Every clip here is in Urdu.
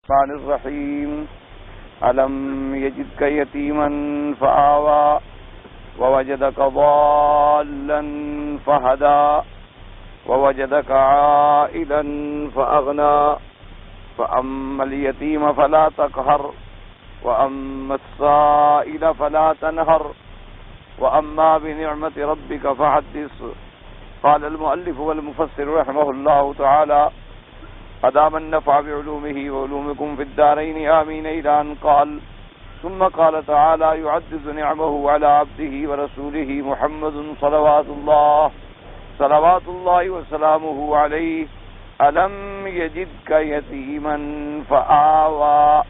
الرحمن الرحيم ألم يجدك يتيما فآوى ووجدك ضالا فهدى ووجدك عائلا فأغنى فأما اليتيم فلا تقهر وأما السائل فلا تنهر وأما بنعمة ربك فحدث. قال المؤلف والمفسر رحمه الله تعالى أدام النفع بعلومه وعلومكم في الدارين آمين إلى أن قال ثم قال تعالى يعدد نعمه على عبده ورسوله محمد صلوات الله وسلامه عليه ألم يجدك يتيما فآوى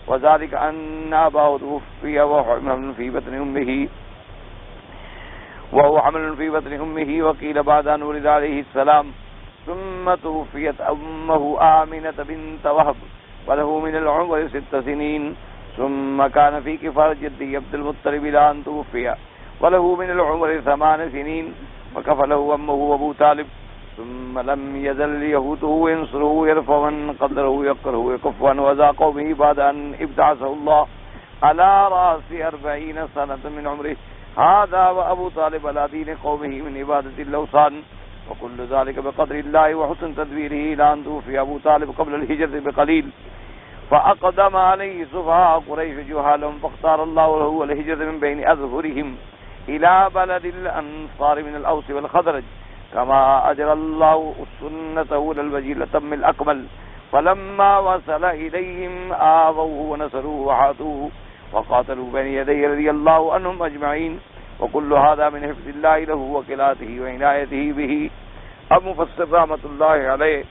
وذلك أن أباه توفي وهو حمل في بطن أمه وقيل بعد أن ولد عليه السلام ثم توفيت أمه آمنة بنت وهب وله من العمر 6 سنين ثم كان في كفالة جده عبد المطلب إلى أن توفي وله من العمر 8 سنين وكفله أمه أبو طالب ثم لم يزل يهوته ينصره يرفع من قدره يقره يكف عن وذا قومه بعد أن ابتعثه الله على رأس 40 سنة من عمره هذا وأبو طالب على دين قومه من عبادة الأوثان وكل ذلك بقدر الله وحسن تدبيره إلى أن توفي أبو طالب قبل الهجرة بقليل فأقدم عليه سفهاء قريش جهالهم فاختار الله له الهجرة من بين أظهرهم إلى بلد الأنصار من الأوس والخزرج كما أجرى الله سنته للوجه الأتم الأكمل فلما وصل إليهم آووه ونصروه وحاتوه وقاتلوا بين يديه رضي الله عنهم أجمعين وكل هذا من حفظ الله له وكلاته وعنایته به. اب مفسر رحمۃ اللہ علیہ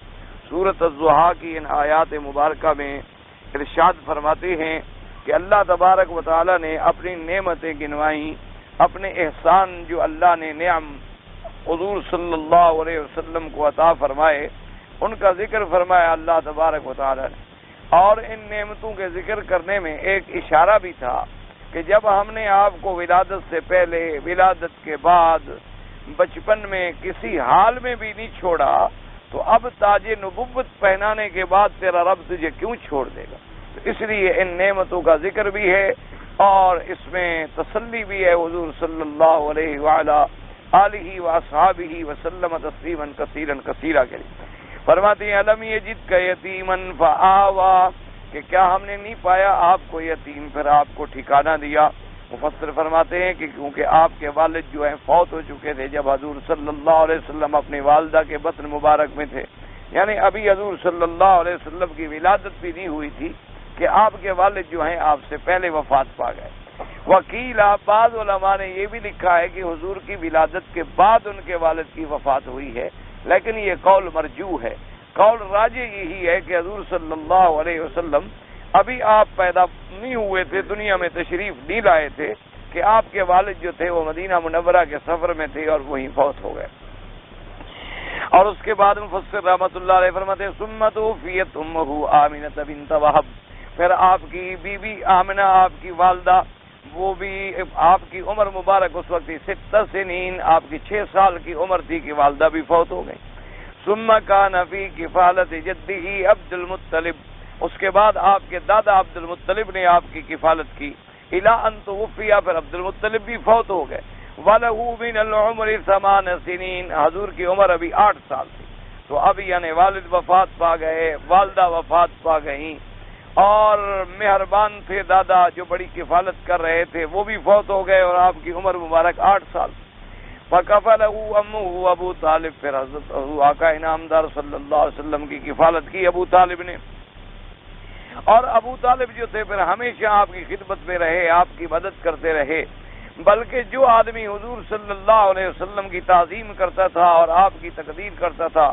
سورۃ الضحیٰ کی ان آیات مبارکہ میں ارشاد فرماتے ہیں کہ اللہ تبارک و تعالی نے اپنی نعمتیں گنوائیں، اپنے احسان جو اللہ نے نعم حضور صلی اللہ علیہ وسلم کو عطا فرمائے ان کا ذکر فرمایا اللہ تبارک و تعالی نے. اور ان نعمتوں کے ذکر کرنے میں ایک اشارہ بھی تھا کہ جب ہم نے آپ کو ولادت سے پہلے، ولادت کے بعد، بچپن میں کسی حال میں بھی نہیں چھوڑا تو اب تاج نبوت پہنانے کے بعد تیرا رب تجھے کیوں چھوڑ دے گا. تو اس لیے ان نعمتوں کا ذکر بھی ہے اور اس میں تسلی بھی ہے حضور صلی اللہ علیہ وآلہ آلہ واصحابہ وسلم تسلیما کثیرا کثیرا کے لیے. فرماتے ہیں علم یجدک یتیما فآوی کہ کیا ہم نے نہیں پایا آپ کو یتیم پھر آپ کو ٹھکانہ دیا. مفسر فرماتے ہیں کہ کیونکہ آپ کے والد جو ہیں فوت ہو چکے تھے جب حضور صلی اللہ علیہ وسلم اپنی والدہ کے بطن مبارک میں تھے، یعنی ابھی حضور صلی اللہ علیہ وسلم کی ولادت بھی نہیں ہوئی تھی کہ آپ کے والد جو ہیں آپ سے پہلے وفات پا گئے. وکیل بعض علماء نے یہ بھی لکھا ہے کہ حضور کی ولادت کے بعد ان کے والد کی وفات ہوئی ہے، لیکن یہ قول مرجوح ہے. قول راجح یہی ہے کہ حضور صلی اللہ علیہ وسلم ابھی آپ پیدا نہیں ہوئے تھے، دنیا میں تشریف نہیں لائے تھے کہ آپ کے والد جو تھے وہ مدینہ منورہ کے سفر میں تھے اور وہیں فوت ہو گئے. اور اس کے بعد مفسر رحمۃ اللہ علیہ فرماتے ہیں ثم توفیت امہ آمنۃ بنت وہب پھر آپ کی بیوی آمنہ آپ کی والدہ وہ بھی آپ کی عمر مبارک اس وقت 6 سنین آپ کی 6 سال کی عمر تھی کہ والدہ بھی فوت ہو گئی. ثم کان فی کفالۃ جدہ عبد المطلب اس کے بعد آپ کے دادا عبد المطلب نے آپ کی کفالت کی الی ان توفی پھر عبد المطلب بھی فوت ہو گئے. وَلَهُ مِنَ الْعُمْرِ 8 سنین حضور کی عمر ابھی 8 سال تھی. تو اب یعنی والد وفات پا گئے، والدہ وفات پا گئیں اور مہربان تھے دادا جو بڑی کفالت کر رہے تھے وہ بھی فوت ہو گئے اور آپ کی عمر مبارک 8 سال. فَكَفَلَهُ أَمُّهُ أَبُو طالب پھر حضرت آقا انعامدار صلی اللہ علیہ وسلم کی کفالت کی ابو طالب نے. اور ابو طالب جو تھے پھر ہمیشہ آپ کی خدمت میں رہے، آپ کی مدد کرتے رہے، بلکہ جو آدمی حضور صلی اللہ علیہ وسلم کی تعظیم کرتا تھا اور آپ کی تقدیر کرتا تھا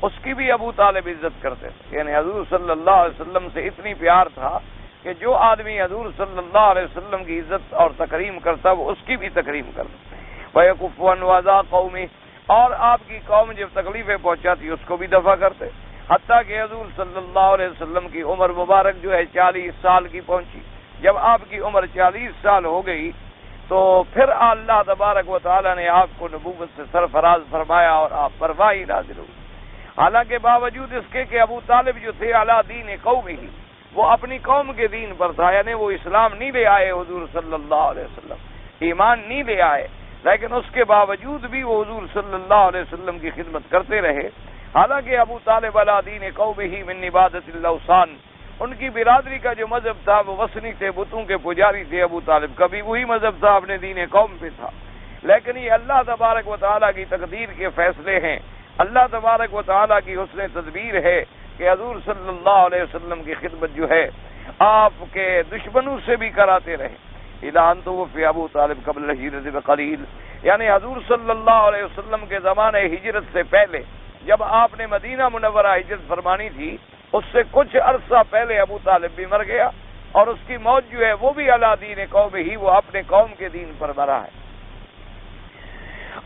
اس کی بھی ابو طالب عزت کرتے تھے. یعنی حضور صلی اللہ علیہ وسلم سے اتنی پیار تھا کہ جو آدمی حضور صلی اللہ علیہ وسلم کی عزت اور تکریم کرتا وہ اس کی بھی تکریم کرتا. وَيَكُفُّ عَنْ وَعْظَىٰ قَوْمِهِ اور آپ کی قوم جب تکلیفیں پہنچاتی اس کو بھی دفع کرتے، حتیٰ کہ حضور صلی اللہ علیہ وسلم کی عمر مبارک جو ہے 40 سال کی پہنچی. جب آپ کی عمر 40 سال ہو گئی تو پھر اللہ تبارک و تعالی نے آپ کو نبوت سے سرفراز فرمایا اور آپ پر وحی نازل ہوئی. حالانکہ باوجود اس کے کہ ابو طالب جو تھے علی دین قومی ہی وہ اپنی قوم کے دین پر تھا، یعنی وہ اسلام نہیں لے آئے حضور صلی اللہ علیہ وسلم، ایمان نہیں لے آئے، لیکن اس کے باوجود بھی وہ حضور صلی اللہ علیہ وسلم کی خدمت کرتے رہے۔ حالانکہ ابو طالب علی دین قومہ من عبادت الاوثان، ان کی برادری کا جو مذہب تھا وہ وثنی تھے، بتوں کے پجاری تھے۔ ابو طالب کا بھی وہی مذہب تھا، اپنے دین قوم پہ تھا، لیکن یہ اللہ تبارک و تعالیٰ کی تقدیر کے فیصلے ہیں، اللہ تبارک و تعالیٰ کی حسن تدبیر ہے کہ حضور صلی اللہ علیہ وسلم کی خدمت جو ہے آپ کے دشمنوں سے بھی کراتے رہے۔ اعلان تو وہ فی ابو طالب قبل ہجرت بقلیل، یعنی حضور صلی اللہ علیہ وسلم کے زمانے ہجرت سے پہلے جب آپ نے مدینہ منورہ ہجرت فرمانی تھی، اس سے کچھ عرصہ پہلے ابو طالب بھی مر گیا، اور اس کی موت جو ہے وہ بھی علی دین قوم ہی، وہ اپنے قوم کے دین پر مرا ہے۔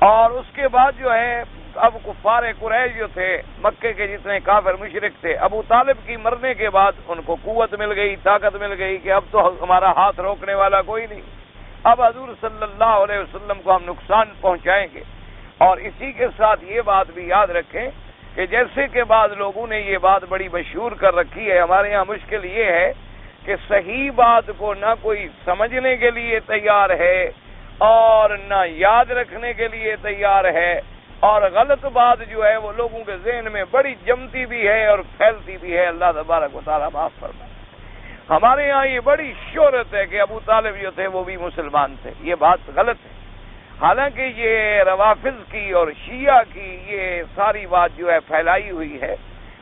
اور اس کے بعد جو ہے اب کفار قریش جو تھے، مکے کے جتنے کافر مشرک تھے، ابو طالب کی مرنے کے بعد ان کو قوت مل گئی، طاقت مل گئی کہ اب تو ہمارا ہاتھ روکنے والا کوئی نہیں، اب حضور صلی اللہ علیہ وسلم کو ہم نقصان پہنچائیں گے۔ اور اسی کے ساتھ یہ بات بھی یاد رکھیں کہ جیسے کہ بعض لوگوں نے یہ بات بڑی مشہور کر رکھی ہے، ہمارے یہاں مشکل یہ ہے کہ صحیح بات کو نہ کوئی سمجھنے کے لیے تیار ہے اور نہ یاد رکھنے کے لیے تیار ہے، اور غلط بات جو ہے وہ لوگوں کے ذہن میں بڑی جمتی بھی ہے اور پھیلتی بھی ہے۔ اللہ تبارک و تعالیٰ معاف فرمائے۔ ہمارے یہاں یہ بڑی شہرت ہے کہ ابو طالب جو تھے وہ بھی مسلمان تھے، یہ بات غلط ہے۔ حالانکہ یہ روافض کی اور شیعہ کی یہ ساری بات جو ہے پھیلائی ہوئی ہے،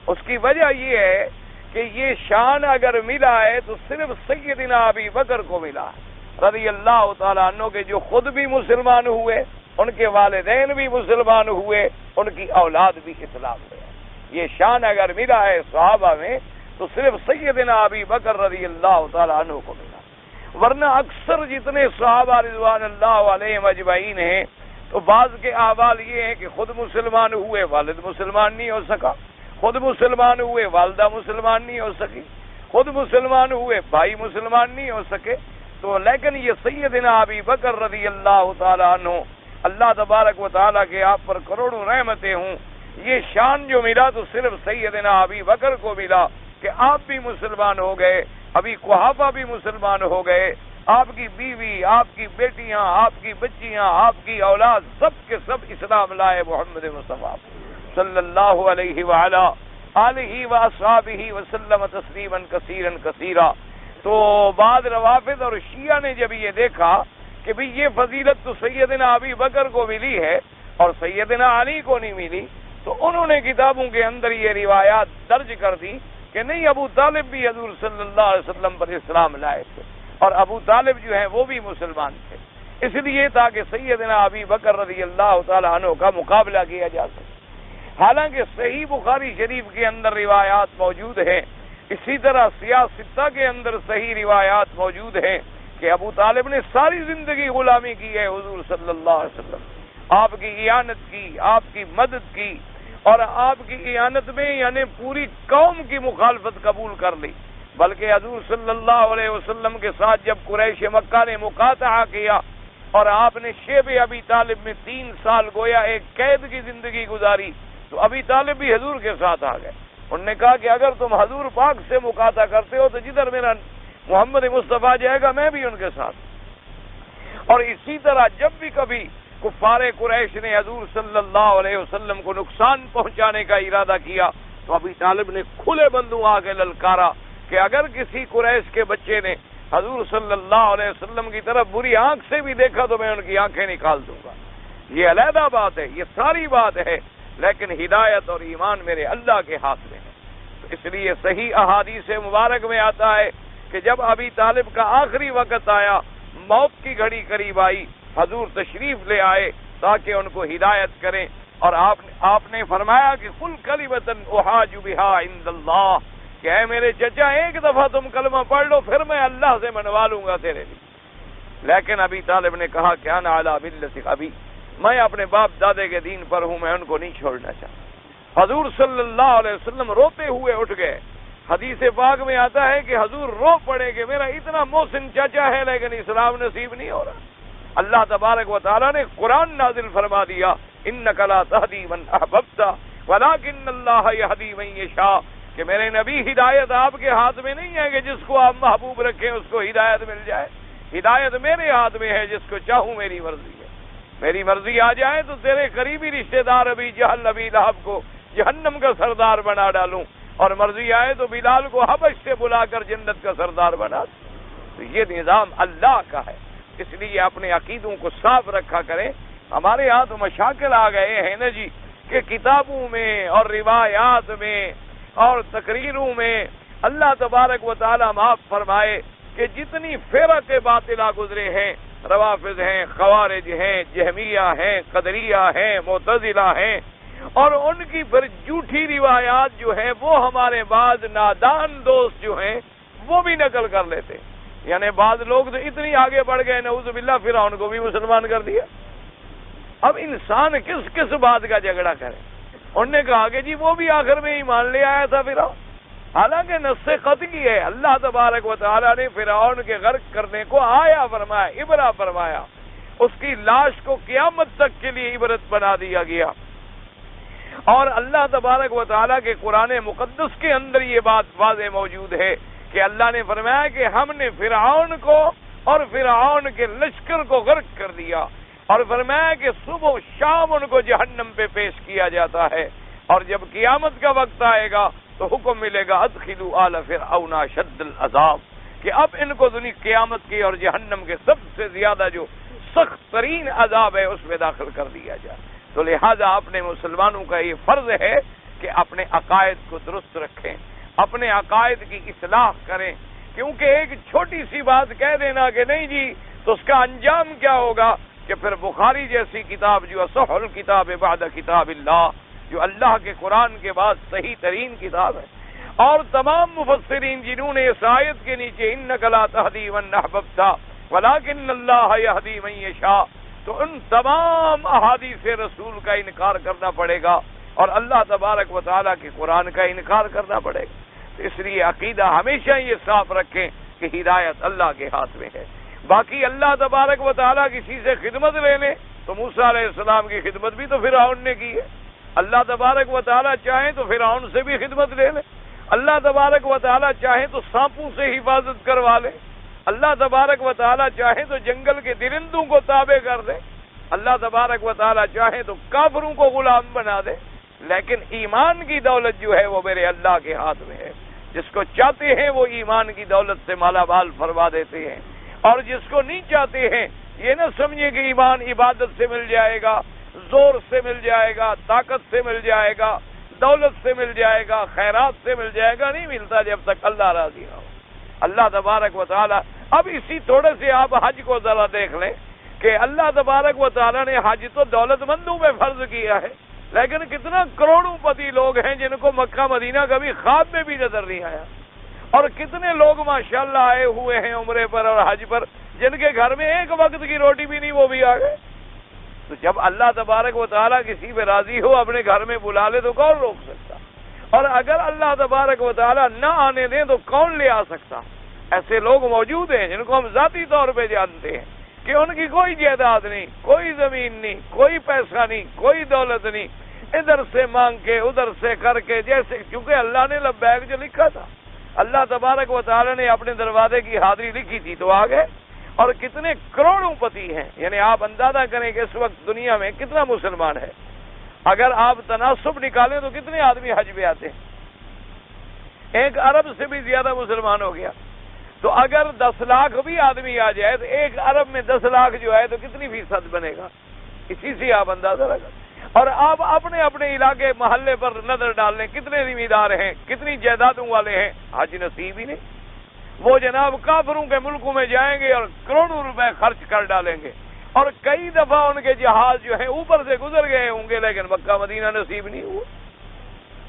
اس کی وجہ یہ ہے کہ یہ شان اگر ملا ہے تو صرف سیدنا ابی بکر کو ملا ہے رضی اللہ تعالیٰ عنہ، کے جو خود بھی مسلمان ہوئے، ان کے والدین بھی مسلمان ہوئے، ان کی اولاد بھی اسلام میں ہے۔ یہ شان اگر ملا ہے صحابہ میں تو صرف سیدنا ابی بکر رضی اللہ تعالیٰ عنہ کو ملا، ورنہ اکثر جتنے صحابہ رضوان اللہ علیہم اجمعین ہیں تو بعض کے احوال یہ ہیں کہ خود مسلمان ہوئے، والد مسلمان نہیں ہو سکا، خود مسلمان ہوئے، والدہ مسلمان نہیں ہو سکی، خود مسلمان ہوئے، بھائی مسلمان نہیں ہو سکے۔ تو لیکن یہ سیدنا ابی بکر رضی اللہ تعالیٰ عنہ، اللہ تبارک و تعالیٰ کے آپ پر کروڑوں رحمتیں ہوں، یہ شان جو ملا تو صرف سیدنا ابی بکر کو ملا کہ آپ بھی مسلمان ہو گئے، ابھی قحافہ بھی مسلمان ہو گئے، آپ کی بیوی، آپ کی بیٹیاں، آپ کی بچیاں، آپ کی اولاد سب کے سب اسلام لائے محمد مصطفیٰ صلی اللہ علیہ وعلا آلہ واصحابہ وسلم تسلیما کثیرا کثیرا۔ تو بعض روافض اور شیعہ نے جب یہ دیکھا کہ بھئی یہ فضیلت تو سیدنا ابی بکر کو ملی ہے اور سیدنا علی کو نہیں ملی، تو انہوں نے کتابوں کے اندر یہ روایات درج کر دی کہ نہیں، ابو طالب بھی حضور صلی اللہ علیہ وسلم پر اسلام لائے تھے، اور ابو طالب جو ہیں وہ بھی مسلمان تھے، اس لیے تاکہ سیدنا ابی بکر رضی اللہ تعالیٰ عنہ کا مقابلہ کیا جا سکے۔ حالانکہ صحیح بخاری شریف کے اندر روایات موجود ہیں، اسی طرح سیاہ ستہ کے اندر صحیح روایات موجود ہیں کہ ابو طالب نے ساری زندگی غلامی کی ہے حضور صلی اللہ علیہ وسلم، آپ کی اعانت کی، آپ کی مدد کی، اور آپ کی اعانت میں یعنی پوری قوم کی مخالفت قبول کر لی۔ بلکہ حضور صلی اللہ علیہ وسلم کے ساتھ جب قریش مکہ نے مقاطعہ کیا اور آپ نے شیب ابی طالب میں 3 سال گویا ایک قید کی زندگی گزاری، تو ابی طالب بھی حضور کے ساتھ آ گئے۔ انہوں نے کہا کہ اگر تم حضور پاک سے مقاطعہ کرتے ہو تو جدھر میرا محمد مصطفیٰ جائے گا میں بھی ان کے ساتھ۔ اور اسی طرح جب بھی کبھی کفار قریش نے حضور صلی اللہ علیہ وسلم کو نقصان پہنچانے کا ارادہ کیا تو ابی طالب نے کھلے بندوں آ کے للکارا کہ اگر کسی قریش کے بچے نے حضور صلی اللہ علیہ وسلم کی طرف بری آنکھ سے بھی دیکھا تو میں ان کی آنکھیں نکال دوں گا۔ یہ علیحدہ بات ہے، یہ ساری بات ہے، لیکن ہدایت اور ایمان میرے اللہ کے ہاتھ میں ہے۔ تو اس لیے صحیح احادیث مبارک میں آتا ہے کہ جب ابی طالب کا آخری وقت آیا، موت کی گھڑی قریب آئی، حضور تشریف لے آئے تاکہ ان کو ہدایت کریں، اور آپ نے فرمایا کہ قل کلمۃ احاج بہا عند اللہ، کہ اے میرے چچا ایک دفعہ تم کلمہ پڑھ لو پھر میں اللہ سے منوا لوں گا تیرے لیے۔ لیکن ابی طالب نے کہا کہ انا علی ملت ابی، میں اپنے باپ دادے کے دین پر ہوں، میں ان کو نہیں چھوڑنا چاہتا۔ حضور صلی اللہ علیہ وسلم روتے ہوئے اٹھ گئے۔ حدیث پاک میں آتا ہے کہ حضور رو پڑے کہ میرا اتنا محسن چچا ہے لیکن اسلام نصیب نہیں ہو رہا۔ اللہ تبارک و تعالیٰ نے قرآن نازل فرما دیا، انک لا تہدی من احببت ولکن اللہ یہدی من یشاء۔ کہ میرے نبی ہدایت آپ کے ہاتھ میں نہیں ہے کہ جس کو آپ محبوب رکھیں اس کو ہدایت مل جائے. ہدایت میرے ہاتھ میں ہے، جس کو چاہوں میری مرضی ہے. میری مرضی آ جائے تو تیرے قریبی رشتہ دار ابی جہل ابی لہب کو جہنم کا سردار بنا ڈالوں، اور مرضی آئے تو بلال کو حبش سے بلا کر جنت کا سردار بنا دوں. تو یہ نظام اللہ کا ہے، اس لیے اپنے عقیدوں کو صاف رکھا کریں. ہمارے ہاں تو مشاکل آ گئے ہیں نا جی، کہ کتابوں میں اور روایات میں اور تقریروں میں اللہ تبارک و تعالی معاف فرمائے کہ جتنی فرق باطلہ گزرے ہیں، روافض ہیں، خوارج ہیں، جہمیہ ہیں، قدریہ ہیں، معتزلہ ہیں، اور ان کی پھر جھوٹی روایات جو ہیں وہ ہمارے بعض نادان دوست جو ہیں وہ بھی نقل کر لیتے. یعنی بعض لوگ تو اتنی آگے بڑھ گئے، نعوذ باللہ، فرعون کو بھی مسلمان کر دیا. اب انسان کس کس بات کا جھگڑا کرے؟ انہوں نے کہا کہ جی وہ بھی آخر میں ایمان لے آیا تھا فرعون، حالانکہ نص قطعی ہے. اللہ تبارک و تعالیٰ نے فرعون کے غرق کرنے کو آیا فرمایا، عبرہ فرمایا. اس کی لاش کو قیامت تک کے لیے عبرت بنا دیا گیا. اور اللہ تبارک و تعالیٰ کے قرآن مقدس کے اندر یہ بات واضح موجود ہے کہ اللہ نے فرمایا کہ ہم نے فرعون کو اور فرعون کے لشکر کو غرق کر دیا، اور فرمایا کہ صبح و شام ان کو جہنم پہ پیش کیا جاتا ہے، اور جب قیامت کا وقت آئے گا تو حکم ملے گا ادخلوا آل فرعون اشد العذاب، کہ اب ان کو قیامت کی اور جہنم کے سب سے زیادہ جو سخت ترین عذاب ہے اس میں داخل کر دیا جائے. تو لہذا اپنے مسلمانوں کا یہ فرض ہے کہ اپنے عقائد کو درست رکھیں، اپنے عقائد کی اصلاح کریں، کیونکہ ایک چھوٹی سی بات کہہ دینا کہ نہیں جی تو اس کا انجام کیا ہوگا کہ پھر بخاری جیسی کتاب جو اصح الکتاب بعد کتاب اللہ، جو اللہ کے قرآن کے بعد صحیح ترین کتاب ہے، اور تمام مفسرین جنہوں نے اس آیت کے نیچے انک لا تہدی من احببت ولکن اللہ یہدی من یشاء، تو ان تمام احادیث رسول کا انکار کرنا پڑے گا اور اللہ تبارک و تعالیٰ کے قرآن کا انکار کرنا پڑے گا. تو اس لیے عقیدہ ہمیشہ یہ صاف رکھیں کہ ہدایت اللہ کے ہاتھ میں ہے. باقی اللہ تبارک و تعالیٰ کسی سے خدمت لے لیں تو موسیٰ علیہ السلام کی خدمت بھی تو فرعون نے کی ہے. اللہ تبارک و تعالیٰ چاہیں تو فرعون سے بھی خدمت لے لیں. اللہ تبارک و تعالیٰ چاہیں تو سانپوں سے حفاظت کروا لیں. اللہ تبارک و تعالیٰ چاہیں تو جنگل کے درندوں کو تابع کر دے. اللہ تبارک و تعالیٰ چاہیں تو کافروں کو غلام بنا دے. لیکن ایمان کی دولت جو ہے وہ میرے اللہ کے ہاتھ میں ہے. جس کو چاہتے ہیں وہ ایمان کی دولت سے مالا مال فرما دیتے ہیں، اور جس کو نہیں چاہتے ہیں یہ نہ سمجھے کہ ایمان عبادت سے مل جائے گا، زور سے مل جائے گا، طاقت سے مل جائے گا، دولت سے مل جائے گا، خیرات سے مل جائے گا. نہیں ملتا جب تک اللہ راضی نہ ہو. اللہ تبارک و تعالیٰ، اب اسی تھوڑے سے آپ حج کو ذرا دیکھ لیں کہ اللہ تبارک و تعالیٰ نے حج تو دولت مندوں پہ فرض کیا ہے، لیکن کتنا کروڑوں پتی لوگ ہیں جن کو مکہ مدینہ کبھی خواب میں بھی نظر نہیں آیا، اور کتنے لوگ ماشاءاللہ آئے ہوئے ہیں عمرے پر اور حج پر جن کے گھر میں ایک وقت کی روٹی بھی نہیں، وہ بھی آ گئے. تو جب اللہ تبارک و تعالیٰ کسی پہ راضی ہو اپنے گھر میں بلا لے تو کون روک سکتا؟ اور اگر اللہ تبارک و تعالیٰ نہ آنے دیں تو کون لے آ سکتا؟ ایسے لوگ موجود ہیں جن کو ہم ذاتی طور پہ جانتے ہیں کہ ان کی کوئی جائیداد نہیں، کوئی زمین نہیں، کوئی پیسہ نہیں، کوئی دولت نہیں، ادھر سے مانگ کے ادھر سے کر کے، جیسے کیونکہ اللہ نے لبیک جو لکھا تھا، اللہ تبارک و تعالیٰ نے اپنے دروازے کی حاضری لکھی تھی تو آ گئے. اور کتنے کروڑوں پتی ہیں، یعنی آپ اندازہ کریں کہ اس وقت دنیا میں کتنا مسلمان ہے. اگر آپ تناسب نکالیں تو کتنے آدمی حج پہ آتے ہیں؟ 1 ارب سے بھی زیادہ مسلمان ہو گیا. تو اگر 10 لاکھ بھی آدمی آ جائے تو 1 ارب میں 10 لاکھ جو ہے تو کتنی فیصد بنے گا؟ اسی سے آپ اندازہ لگا. اور آپ اپنے اپنے علاقے محلے پر نظر ڈال لیں کتنے زمیندار ہیں، کتنی جائیدادوں والے ہیں، حج نصیب ہی نہیں. وہ جناب کافروں کے ملکوں میں جائیں گے اور کروڑوں روپے خرچ کر ڈالیں گے، اور کئی دفعہ ان کے جہاز جو ہیں اوپر سے گزر گئے ہوں گے لیکن مکہ مدینہ نصیب نہیں ہوا.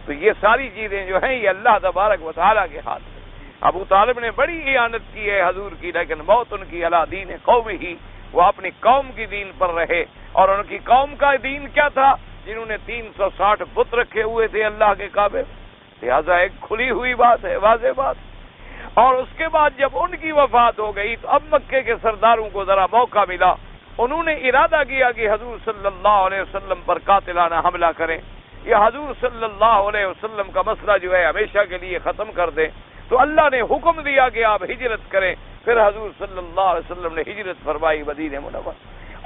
تو یہ ساری چیزیں جو ہیں یہ اللہ تبارک و تعالیٰ کے ہاتھ میں. ابو طالب نے بڑی اعانت کی ہے حضور کی، لیکن موت ان کی علی دین قوم ہی، وہ اپنی قوم کی دین پر رہے. اور ان کی قوم کا دین کیا تھا؟ جنہوں نے 360 بت رکھے ہوئے تھے اللہ کے کعبے. لہذا ایک کھلی ہوئی بات ہے، واضح بات. اور اس کے بعد جب ان کی وفات ہو گئی تو اب مکے کے سرداروں کو ذرا موقع ملا. انہوں نے ارادہ کیا کہ حضور صلی اللہ علیہ وسلم پر قاتلانہ حملہ کریں. یہ حضور صلی اللہ علیہ وسلم کا مسئلہ جو ہے ہمیشہ کے لیے ختم کر دیں، تو اللہ نے حکم دیا کہ آپ ہجرت کریں۔ پھر حضور صلی اللہ علیہ وسلم نے ہجرت فرمائی مدینہ منورہ،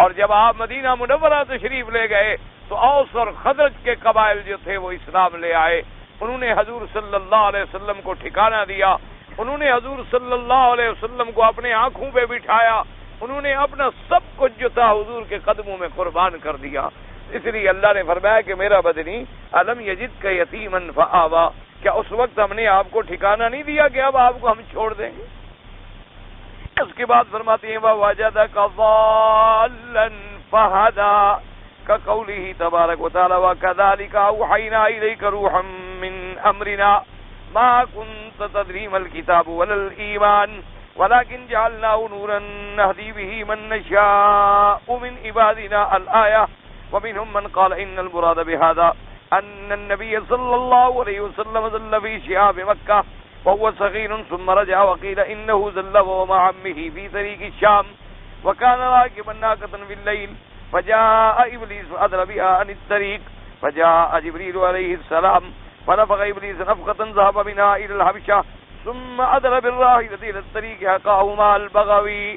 اور جب آپ مدینہ منورہ تشریف لے گئے تو اوس اور خزرج کے قبائل جو تھے وہ اسلام لے آئے۔ انہوں نے حضور صلی اللہ علیہ وسلم کو ٹھکانہ دیا، انہوں نے حضور صلی اللہ علیہ وسلم کو اپنے آنکھوں پہ بٹھایا، انہوں نے اپنا سب کچھ جو تھا حضور کے قدموں میں قربان کر دیا۔ اس لیے اللہ نے فرمایا کہ میرا بدنی الم یجد کا یتیما فآوا، کیا اس وقت ہم نے آپ کو ٹھکانہ نہیں دیا کہ اب آپ کو ہم چھوڑ دیں گے؟ اس کے بعد فرماتی ہیں وَوَجَدَكَ ضَالًّا فَهَدَىٰ كَقَوْلِهِ تبارک وتعالى وَكَذَلِكَ أَوْحَيْنَا إِلَيْكَ رُوحًا مِّنْ أَمْرِنَا مَا كُنتَ تَدْرِي مَا الْكِتَابُ وَلَا الْإِيمَانُ وَلَكِنْ جَعَلْنَاهُ نُورًا نَهْدِي بِهِ مَن نَّشَاءُ مِنْ عِبَادِنَا الْآيَةُ ومنهم من قال إن المراد بهذا أن النبي صلى الله عليه وسلم ظل في شعاب مكة وهو صغير ثم رجع وقيل إنه ظل ومع عمه في طريق الشام وكان راكبا ناقة في الليل فجاء إبليس فأدر بها عن الطريق فجاء جبريل عليه السلام فنفخ إبليس نفخة ذهب منها إلى الحبشة ثم أدر بالراحلة إلى الطريق حقاه مع البغوي۔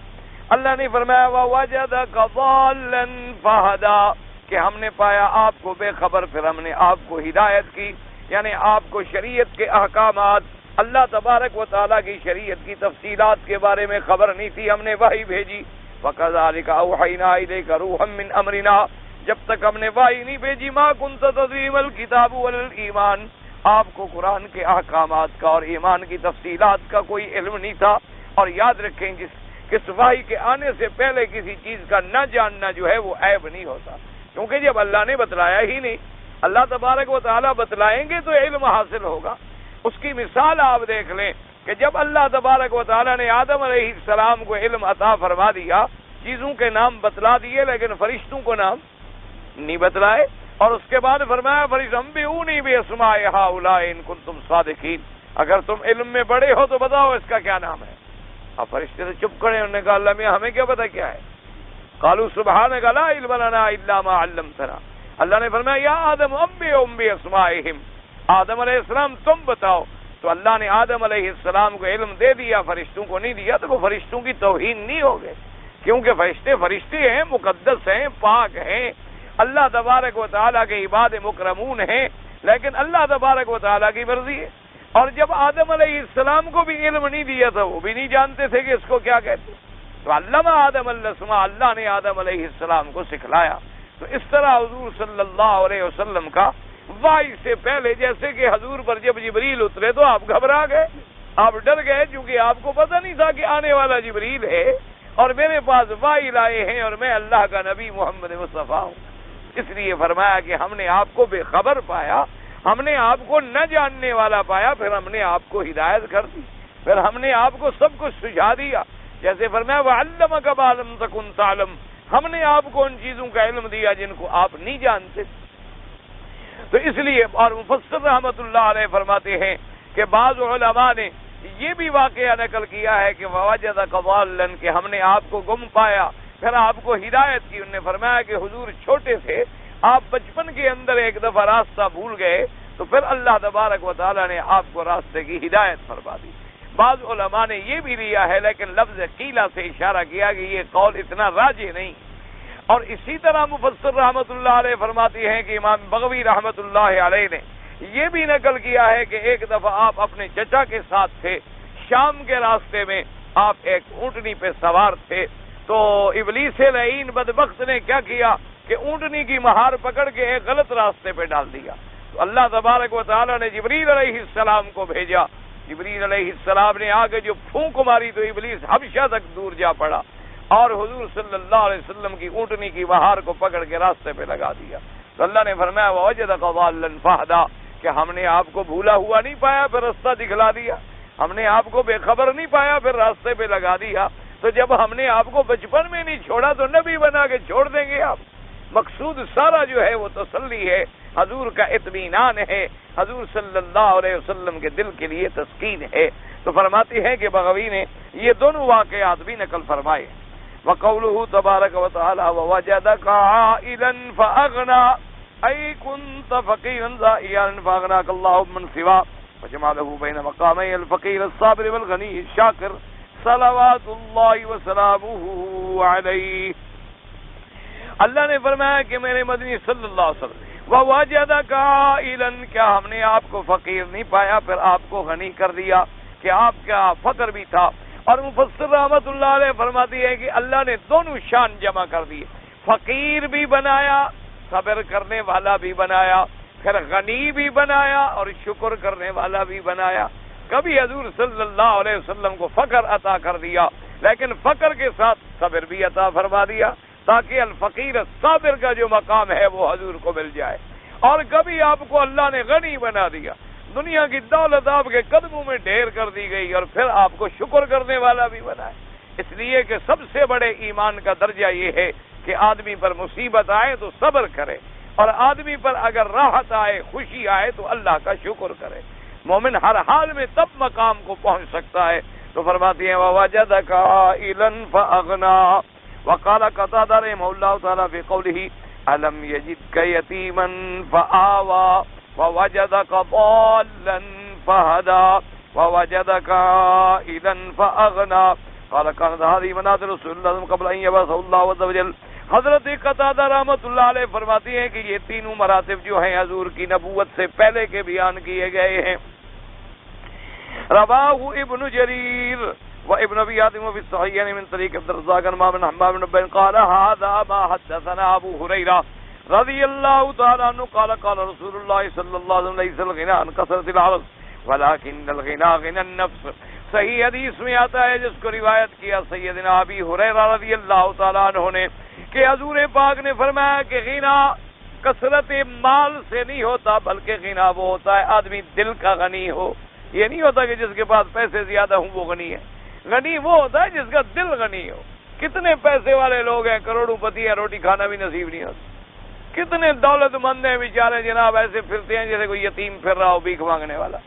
اللہ نے فرمایا وَوَجَدَكَ ضَالًّا فَهَدَىٰ کہ ہم نے پایا آپ کو بے خبر، پھر ہم نے آپ کو ہدایت کی، یعنی آپ کو شریعت کے احکامات، اللہ تبارک و تعالیٰ کی شریعت کی تفصیلات کے بارے میں خبر نہیں تھی، ہم نے وحی بھیجی۔ وَكَذَلِكَ أَوْحَيْنَا إِلَيْكَ رُوحًا مِّنْ أَمْرِنَا، جب تک ہم نے وحی نہیں بھیجی مَا كُنتَ تَدْرِي مَا الْكِتَابُ وَلَا الْإِيمَانُ، آپ کو قرآن کے احکامات کا اور ایمان کی تفصیلات کا کوئی علم نہیں تھا۔ اور یاد رکھیں کس وحی کے آنے سے پہلے کسی چیز کا نہ جاننا جو ہے وہ عیب نہیں ہوتا، کیونکہ جب اللہ نے بتلایا ہی نہیں، اللہ تبارک و تعالیٰ بتلائیں گے تو علم حاصل ہوگا۔ اس کی مثال آپ دیکھ لیں کہ جب اللہ تبارک و تعالیٰ نے آدم علیہ السلام کو علم عطا فرما دیا، چیزوں کے نام بتلا دیے لیکن فرشتوں کو نام نہیں بتلائے، اور اس کے بعد فرمایا فَانْبِئُونِی بِأَسْمَاءِ هَٰؤُلَاءِ إِن كُنتُمْ صَادِقِينَ، اگر تم علم میں بڑے ہو تو بتاؤ اس کا کیا نام ہے۔ اب فرشتے سے چپ کھڑے، انہوں نے کہا اللہ میاں ہمیں کیا پتا کیا ہے؟ قالوا سبحانك لا علم لنا الا ما علمتنا، اللہ نے فرمایا یا آدم انبئهم باسمائهم، آدم علیہ السلام تم بتاؤ۔ تو اللہ نے آدم علیہ السلام کو علم دے دیا، فرشتوں کو نہیں دیا، تو وہ فرشتوں کی توہین نہیں ہو گئے، کیونکہ فرشتے ہیں، مقدس ہیں، پاک ہیں، اللہ تبارک و تعالیٰ کے عباد مکرمون ہیں، لیکن اللہ تبارک و تعالیٰ کی مرضی ہے۔ اور جب آدم علیہ السلام کو بھی علم نہیں دیا تھا، وہ بھی نہیں جانتے تھے کہ اس کو کیا کہتے، تو علمہ آدم الاسماء، اللہ نے آدم علیہ السلام کو سکھلایا۔ تو اس طرح حضور صلی اللہ علیہ وسلم کا وحی سے پہلے، جیسے کہ حضور پر جب جبریل اترے تو آپ گھبرا گئے، آپ ڈر گئے، کیونکہ آپ کو پتہ نہیں تھا کہ آنے والا جبریل ہے اور میرے پاس وحی لائے ہیں اور میں اللہ کا نبی محمد مصطفیٰ ہوں۔ اس لیے فرمایا کہ ہم نے آپ کو بے خبر پایا، ہم نے آپ کو نہ جاننے والا پایا، پھر ہم نے آپ کو ہدایت کر دی، پھر ہم نے آپ کو سب کچھ سجھا دیا۔ جیسے فرمایا وَعَلَّمَكَ مَا لَمْ تَكُنْ تَعْلَمُ، ہم نے آپ کو ان چیزوں کا علم دیا جن کو آپ نہیں جانتے۔ تو اس لیے اور مفسر رحمت اللہ علیہ فرماتے ہیں کہ بعض علماء نے یہ بھی واقعہ نقل کیا ہے کہ وَوَجَدَكَ ضَالًّا کہ ہم نے آپ کو گم پایا، پھر آپ کو ہدایت کی۔ انہوں نے فرمایا کہ حضور چھوٹے تھے، آپ بچپن کے اندر ایک دفعہ راستہ بھول گئے، تو پھر اللہ تبارک و تعالیٰ نے آپ کو راستے کی ہدایت فرما دی۔ بعض علماء نے یہ بھی لیا ہے، لیکن لفظ قیلہ سے اشارہ کیا کہ یہ قول اتنا راجح نہیں۔ اور اسی طرح مفسر رحمت اللہ علیہ فرماتی ہیں کہ امام بغوی رحمت اللہ علیہ نے یہ بھی نقل کیا ہے کہ ایک دفعہ آپ اپنے چچا کے ساتھ تھے، شام کے راستے میں آپ ایک اونٹنی پہ سوار تھے، تو ابلیس لعین بدبخت نے کیا کیا کہ اونٹنی کی مہار پکڑ کے ایک غلط راستے پہ ڈال دیا۔ تو اللہ تبارک و تعالیٰ نے جبریل علیہ السلام کو بھیجا، جبریل علیہ السلام نے آگے جو پھونک ماری تو ابلیس حبشہ تک دور جا پڑا اور حضور صلی اللہ علیہ وسلم کی اونٹنی کی مہار کو پکڑ کے راستے پہ لگا دیا۔ تو اللہ نے فرمایا وَوَجَدَكَ ضَالًّا فَهَدَىٰ کہ ہم نے آپ کو بھولا ہوا نہیں پایا پھر راستہ دکھلا دیا، ہم نے آپ کو بے خبر نہیں پایا پھر راستے پہ لگا دیا۔ تو جب ہم نے آپ کو بچپن میں نہیں چھوڑا تو نبی بنا کے چھوڑ دیں گے آپ؟ مقصود سارا جو ہے وہ تسلی ہے، حضور کا اطمینان ہے، حضور صلی اللہ علیہ وسلم کے دل کے لیے تسکین ہے۔ تو فرماتی ہیں کہ بغوی نے یہ دونوں واقعات بھی نقل فرمائے۔ وَقَوْلُهُ تَبَارَكَ وَتَعَالَى وَوَجَدَكَ عَائِلًا فَأَغْنَىٰ أي كنت فقيرا زائيا فأغناك الله من سواه وجمع له بين مقامي الفقير الصابر والغني الشاكر صلوات اللہ وسلامہ علیہ. اللہ نے فرمایا کہ میرے مدنی صلی اللہ علیہ وسلم وَوَجَدَكَ عَائِلًا، کیا ہم نے آپ کو فقیر نہیں پایا پھر آپ کو غنی کر دیا کہ آپ کا فقر بھی تھا. اور مفسر رحمت اللہ علیہ فرماتی ہے کہ اللہ نے دونوں شان جمع کر دیے، فقیر بھی بنایا، صبر کرنے والا بھی بنایا، پھر غنی بھی بنایا اور شکر کرنے والا بھی بنایا. کبھی حضور صلی اللہ علیہ وسلم کو فقر عطا کر دیا لیکن فقر کے ساتھ صبر بھی عطا فرما دیا تاکہ الفقیر الصابر کا جو مقام ہے وہ حضور کو مل جائے. اور کبھی آپ کو اللہ نے غنی بنا دیا، دنیا کی دولت آپ کے قدموں میں ڈھیر کر دی گئی اور پھر آپ کو شکر کرنے والا بھی بنائے. اس لیے کہ سب سے بڑے ایمان کا درجہ یہ ہے کہ آدمی پر مصیبت آئے تو صبر کرے اور آدمی پر اگر راحت آئے خوشی آئے تو اللہ کا شکر کرے. مومن ہر حال میں تب مقام کو پہنچ سکتا ہے. تو فرماتی ہیں وَوَجَدَكَ عَائِلًا فَأَغْنَىٰ. وقال قتادہ رحمہ اللہ تعالیٰ فی قولہ أَلَمْ يَجِدْكَ يَتِيمًا فَآوَىٰ وَوَجَدَكَ ضَالًّا فَهَدَىٰ وَوَجَدَكَ عَائِلًا فَأَغْنَىٰ. قال كانت هذه منازل رسول اللہ قبل ان يبعثه اللہ عز وجل. حضرت قتادہ رحمۃ اللہ علیہ فرماتی ہیں کہ یہ تینوں مراتب جو ہیں حضور کی نبوت سے پہلے کے بیان کیے گئے ہیں. رواہ ابن جریر و ابن ابی حاتم فی الصحیحین من طریق عبد الرزاق عن حمام بن حمام بن عبید قال هذا ما حدثنا ابو ہریرہ رضی اللہ تعالی عنہ قال قال رسول اللہ صلی اللہ علیہ وسلم ليس الغنى عن كثرة العرض ولكن الغنى غنى النفس. صحیح حدیث میں آتا ہے جس کو روایت کیا سیدنا ابی ہریرہ رضی اللہ تعالی عنہ نے کہ حضور پاک نے فرمایا کہ غنا کثرت مال سے نہیں ہوتا بلکہ غنا وہ ہوتا ہے آدمی دل کا غنی ہو. یہ نہیں ہوتا کہ جس کے پاس پیسے زیادہ ہوں وہ غنی ہے. غنی وہ ہوتا ہے جس کا دل غنی ہو. کتنے پیسے والے لوگ ہیں کروڑوں پتی ہیں روٹی کھانا بھی نصیب نہیں ہوتا. کتنے دولت مند ہیں بیچارے جناب ایسے پھرتے ہیں جیسے کوئی یتیم پھر رہا ہو بھیک مانگنے والا.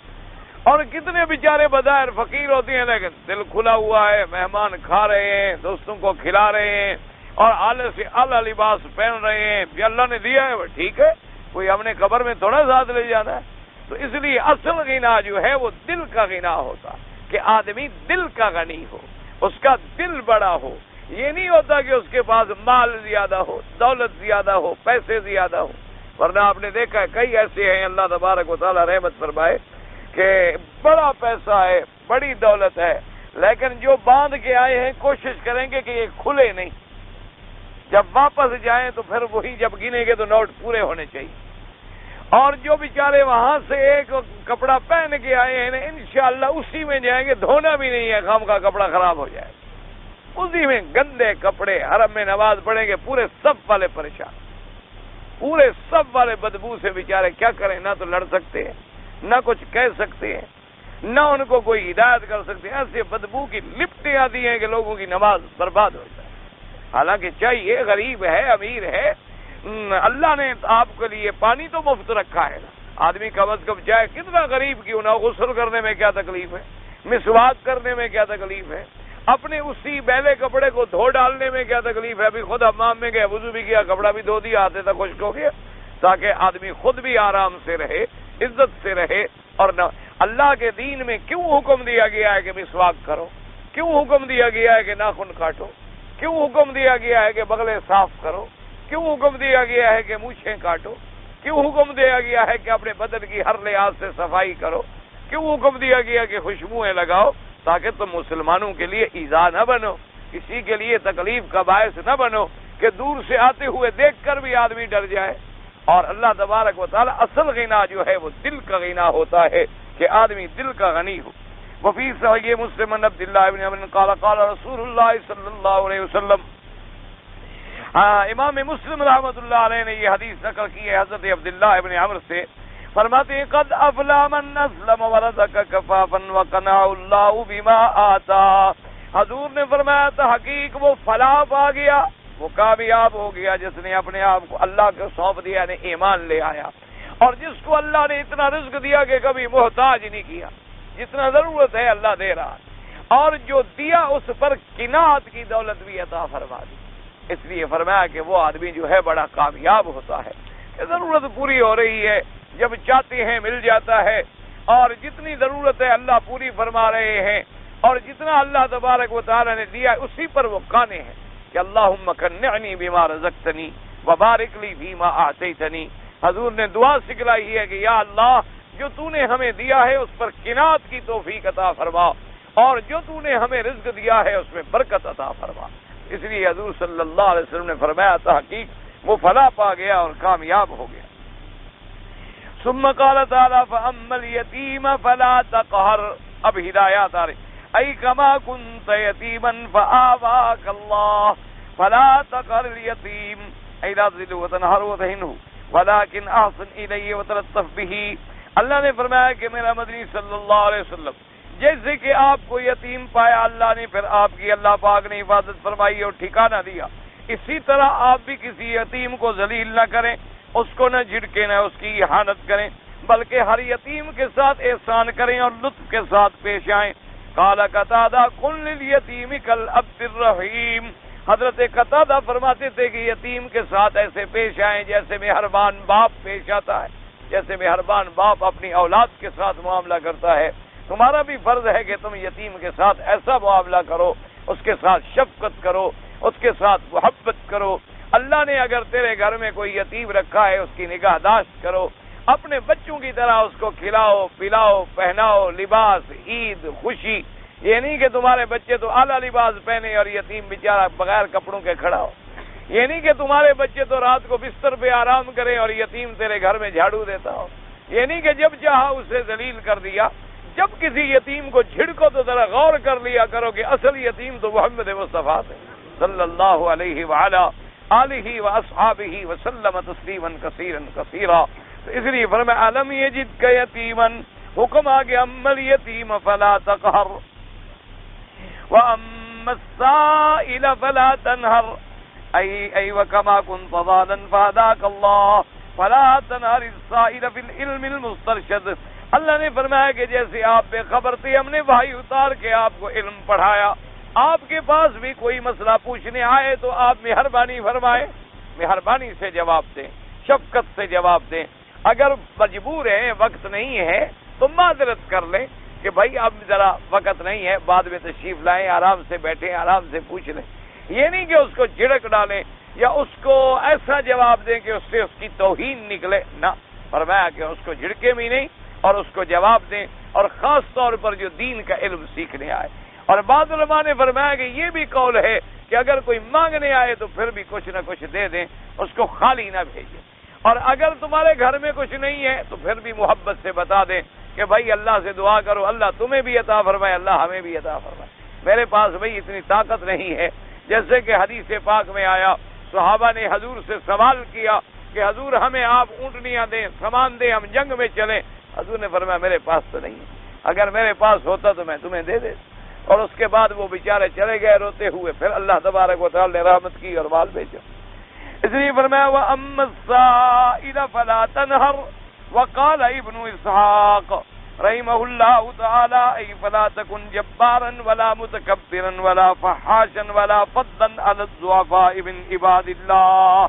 اور کتنے بیچارے بظاہر فقیر ہوتے ہیں لیکن دل کھلا ہوا ہے، مہمان کھا رہے ہیں، دوستوں کو کھلا رہے ہیں اور اعلی سے اعلی لباس پہن رہے ہیں. یہ اللہ نے دیا ہے ٹھیک ہے، کوئی ہم نے قبر میں تھوڑا ساتھ لے جانا ہے. تو اس لیے اصل غنا جو ہے وہ دل کا غنا ہوتا کہ آدمی دل کا غنی ہو، اس کا دل بڑا ہو. یہ نہیں ہوتا کہ اس کے پاس مال زیادہ ہو، دولت زیادہ ہو، پیسے زیادہ ہو. ورنہ آپ نے دیکھا ہے کئی ایسے ہیں اللہ تبارک و تعالی رحمت فرمائے کہ بڑا پیسہ ہے، بڑی دولت ہے، لیکن جو باندھ کے آئے ہیں کوشش کریں گے کہ یہ کھلے نہیں. جب واپس جائیں تو پھر وہی جب گنیں گے تو نوٹ پورے ہونے چاہیے. اور جو بیچارے وہاں سے ایک کپڑا پہن کے آئے ہیں انشاءاللہ اسی میں جائیں گے، دھونا بھی نہیں ہے، خام کا کپڑا خراب ہو جائے اسی میں گندے کپڑے. حرم میں نماز پڑھیں گے پورے صف والے پریشان، پورے صف والے بدبو سے بیچارے کیا کریں. نہ تو لڑ سکتے ہیں، نہ کچھ کہہ سکتے ہیں، نہ ان کو کوئی ہدایت کر سکتے ہیں. ایسے بدبو کی لپٹیں آتی ہیں کہ لوگوں کی نماز برباد ہو جائے. حالانکہ چاہیے غریب ہے امیر ہے، اللہ نے آپ کے لیے پانی تو مفت رکھا ہے نا. آدمی کم از کم چاہے کتنا غریب کیوں نہ، غسل کرنے میں کیا تکلیف ہے، مسواک کرنے میں کیا تکلیف ہے، اپنے اسی بیلے کپڑے کو دھو ڈالنے میں کیا تکلیف ہے. ابھی خود حمام میں گئے وضو بھی کیا، کپڑا بھی دھو دیا، آتے تک خشک ہو گیا، تاکہ آدمی خود بھی آرام سے رہے، عزت سے رہے. اور نہ اللہ کے دین میں کیوں حکم دیا گیا ہے کہ مسواک کرو، کیوں حکم دیا گیا ہے کہ ناخن کاٹو، کیوں حکم دیا گیا ہے کہ بغلیں صاف کرو، کیوں حکم دیا گیا ہے کہ مونچھیں کاٹو، کیوں حکم دیا گیا ہے کہ اپنے بدن کی ہر لحاظ سے صفائی کرو، کیوں حکم دیا گیا کہ خوشبوئیں لگاؤ، تاکہ تم مسلمانوں کے لیے ایذا نہ بنو، کسی کے لیے تکلیف کا باعث نہ بنو کہ دور سے آتے ہوئے دیکھ کر بھی آدمی ڈر جائے. اور اللہ تبارک و تعالی اصل غنا جو ہے وہ دل کا غنا ہوتا ہے کہ آدمی دل کا غنی ہو. وفی صحیح مسلم عن عبد اللہ بن عمرو قال قال رسول اللہ صلی اللہ علیہ وسلم. امام مسلم رحمۃ اللہ علیہ نے یہ حدیث نقل کی ہے حضرت عبداللہ ابن عمرو سے. فرماتے ہیں قد افلح من اسلم ورزق کفافا وقنع اللہ بما آتا. حضور نے فرمایا تھا حقیق وہ فلاح پا گیا، وہ کامیاب ہو گیا جس نے اپنے آپ کو اللہ کو سونپ دیا، نے ایمان لے آیا، اور جس کو اللہ نے اتنا رزق دیا کہ کبھی محتاج نہیں کیا، جتنا ضرورت ہے اللہ دے رہا، اور جو دیا اس پر قناعت کی دولت بھی عطا فرما دی. اس لیے فرمایا کہ وہ آدمی جو ہے بڑا کامیاب ہوتا ہے. کہ ضرورت پوری ہو رہی ہے، جب چاہتے ہیں مل جاتا ہے، اور جتنی ضرورت ہے اللہ پوری فرما رہے ہیں، اور جتنا اللہ تبارک و تعالی نے دیا اسی پر وہ قانے ہیں کہ اللہم کنعنی بما رزقتنی وبارک لی فیما اعطیتنی۔ حضور نے دعا سکھلائی ہے کہ یا اللہ جو تو نے ہمیں دیا ہے اس پر قناعت کی توفیق عطا فرما، اور جو تو نے ہمیں رزق دیا ہے اس میں برکت عطا فرما۔ اس لیے حضور صلی اللہ علیہ وسلم نے فرمایا تحقیق وہ فلاح پا گیا اور کامیاب ہو گیا۔ ثم قال تعالی فاما الیتیم فلا تقہر، اب ہدایات آ رہی، ای کما کنت یتیما فآواک اللہ فلا تقہر الیتیم ای لا تذل وتنہر وتہنہ ولكن احسن الیہ وتلطف بہ۔ اللہ نے فرمایا کہ میرا مدنی صلی اللہ علیہ وسلم جیسے کہ آپ کو یتیم پایا اللہ نے، پھر آپ کی اللہ پاک نے حفاظت فرمائی اور ٹھکانہ دیا، اسی طرح آپ بھی کسی یتیم کو ذلیل نہ کریں، اس کو نہ جھڑکیں، نہ اس کی احانت کریں، بلکہ ہر یتیم کے ساتھ احسان کریں اور لطف کے ساتھ پیش آئیں۔ قال قتادہ کن للیتیم کالاب الرحیم، حضرت قتادہ فرماتے تھے کہ یتیم کے ساتھ ایسے پیش آئیں جیسے مہربان باپ پیش آتا ہے، جیسے مہربان باپ اپنی اولاد کے ساتھ معاملہ کرتا ہے۔ تمہارا بھی فرض ہے کہ تم یتیم کے ساتھ ایسا معاملہ کرو، اس کے ساتھ شفقت کرو، اس کے ساتھ محبت کرو۔ اللہ نے اگر تیرے گھر میں کوئی یتیم رکھا ہے اس کی نگہداشت کرو، اپنے بچوں کی طرح اس کو کھلاؤ پلاؤ پہناؤ، لباس، عید، خوشی۔ یہ نہیں کہ تمہارے بچے تو اعلیٰ لباس پہنے اور یتیم بیچارہ بغیر کپڑوں کے کھڑا ہو۔ یہ نہیں کہ تمہارے بچے تو رات کو بستر پہ آرام کرے اور یتیم تیرے گھر میں جھاڑو دیتا ہو۔ یہ نہیں کہ جب چاہا اسے ذلیل کر دیا۔ جب کسی یتیم کو جھڑکو تو ذرا غور کر لیا کرو کہ اصل یتیم تو محمد مصطفیٰ ہے صلی اللہ علیہ وعلا آلہ واصحابہ وسلم تسلیما کثیرا کثیرا۔ تو اس لیے فرمایا الم یجدک یتیما، حکم آ گیا اما الیتیم فلا تقہر واما السائل فلا تنہر، ای وکما کنت ضالا فہداک اللہ فلا تنہر السائل فی العلم المسترشد۔ اللہ نے فرمایا کہ جیسے آپ بے خبر تھے ہم نے وحی اتار کے آپ کو علم پڑھایا، آپ کے پاس بھی کوئی مسئلہ پوچھنے آئے تو آپ مہربانی فرمائیں، مہربانی سے جواب دیں، شفقت سے جواب دیں۔ اگر مجبور ہیں، وقت نہیں ہے تو معذرت کر لیں کہ بھائی اب ذرا وقت نہیں ہے، بعد میں تشریف لائیں، آرام سے بیٹھیں، آرام سے پوچھ لیں۔ یہ نہیں کہ اس کو جھڑک ڈالیں یا اس کو ایسا جواب دیں کہ اس سے اس کی توہین نکلے، نہ، فرمایا کہ اس کو جھڑکے بھی نہیں اور اس کو جواب دیں، اور خاص طور پر جو دین کا علم سیکھنے آئے۔ اور بعض علماء نے فرمایا کہ یہ بھی قول ہے کہ اگر کوئی مانگنے آئے تو پھر بھی کچھ نہ کچھ دے دیں، اس کو خالی نہ بھیجیں، اور اگر تمہارے گھر میں کچھ نہیں ہے تو پھر بھی محبت سے بتا دیں کہ بھائی اللہ سے دعا کرو، اللہ تمہیں بھی عطا فرمائے، اللہ ہمیں بھی عطا فرمائے، میرے پاس بھائی اتنی طاقت نہیں ہے۔ جیسے کہ حدیث پاک میں آیا، صحابہ نے حضور سے سوال کیا کہ حضور ہمیں آپ اونٹنیاں دیں، سامان دیں، ہم جنگ میں چلیں۔ حضور نے فرمایا میرے پاس تو نہیں ہے، اگر میرے پاس ہوتا تو میں تمہیں دے دیتا۔ اور اس کے بعد وہ بیچارے چلے گئے روتے ہوئے، پھر اللہ تبارک و تعالی نے رحمت کی اور مال بھیجا۔ اس لیے فرمایا وَأَمَّا السَّائِلَ فَلَا تَنْهَرْ، وقال ابن اسحاق رحمہ اللہ تعالی ای فلا تکن جبارا ولا متکبرا ولا فحاشا ولا فضا علی الضعفاء من عباد اللہ۔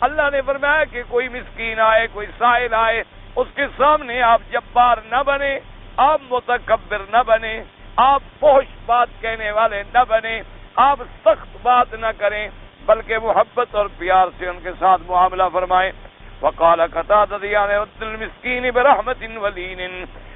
اللہ نے فرمایا کہ کوئی مسکین آئے، کوئی سائل آئے، اس کے سامنے آپ جبار نہ بنے، آپ متکبر نہ بنے، آپ فحش بات کہنے والے نہ بنے، آپ سخت بات نہ کریں، بلکہ محبت اور پیار سے ان کے ساتھ معاملہ فرمائیں۔ وقال قتادہ یعنی رد المسکین برحمت ولین،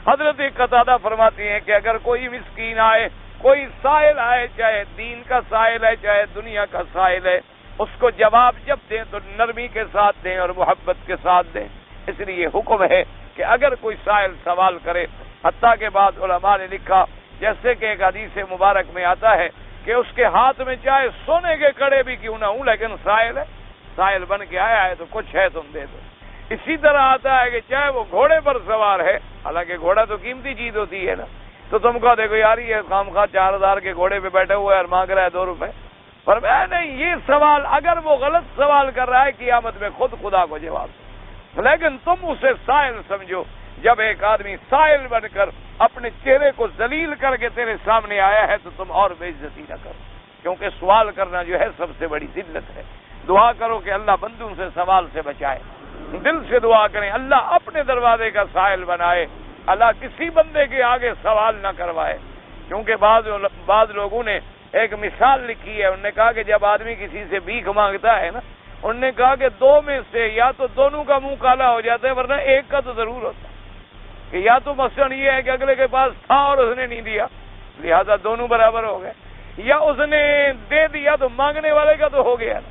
حضرت قتادہ فرماتے ہیں کہ اگر کوئی مسکین آئے، کوئی سائل آئے، چاہے دین کا سائل ہے چاہے دنیا کا سائل ہے، اس کو جواب جب دیں تو نرمی کے ساتھ دیں اور محبت کے ساتھ دیں۔ اس لیے حکم ہے کہ اگر کوئی سائل سوال کرے، حتیٰ کے بعد علماء نے لکھا جیسے کہ ایک حدیث مبارک میں آتا ہے کہ اس کے ہاتھ میں چاہے سونے کے کڑے بھی کیوں نہ ہوں لیکن سائل ہے، سائل بن کے آیا ہے تو کچھ ہے تم دے دو۔ اسی طرح آتا ہے کہ چاہے وہ گھوڑے پر سوار ہے، حالانکہ گھوڑا تو قیمتی چیز ہوتی ہے نا، تو تم کو دیکھو یار یہ خام خواہ 4000 کے گھوڑے پہ بیٹھے ہوئے اور مانگ رہا ہے 2 روپے، فرمایا نہیں، یہ سوال اگر وہ غلط سوال کر رہا ہے قیامت میں خود خدا کو جواب دو، لیکن تم اسے سائل سمجھو۔ جب ایک آدمی سائل بن کر اپنے چہرے کو ذلیل کر کے تیرے سامنے آیا ہے تو تم اور بے عزتی نہ کرو، کیونکہ سوال کرنا جو ہے سب سے بڑی ذلت ہے۔ دعا کرو کہ اللہ بندوں سے سوال سے بچائے۔ دل سے دعا کریں اللہ اپنے دروازے کا سائل بنائے، اللہ کسی بندے کے آگے سوال نہ کروائے. کیونکہ بعض لوگوں نے ایک مثال لکھی ہے، انہوں نے کہا کہ جب آدمی کسی سے بھیک مانگتا ہے نا، انہوں نے کہا کہ دو میں سے یا تو دونوں کا منہ کالا ہو جاتا ہے، ورنہ ایک کا تو ضرور ہوتا ہے کہ یا تو مثلاً یہ ہے کہ اگلے کے پاس تھا اور اس نے نہیں دیا، لہذا دونوں برابر ہو گئے، یا اس نے دے دیا تو مانگنے والے کا تو ہو گیا نا،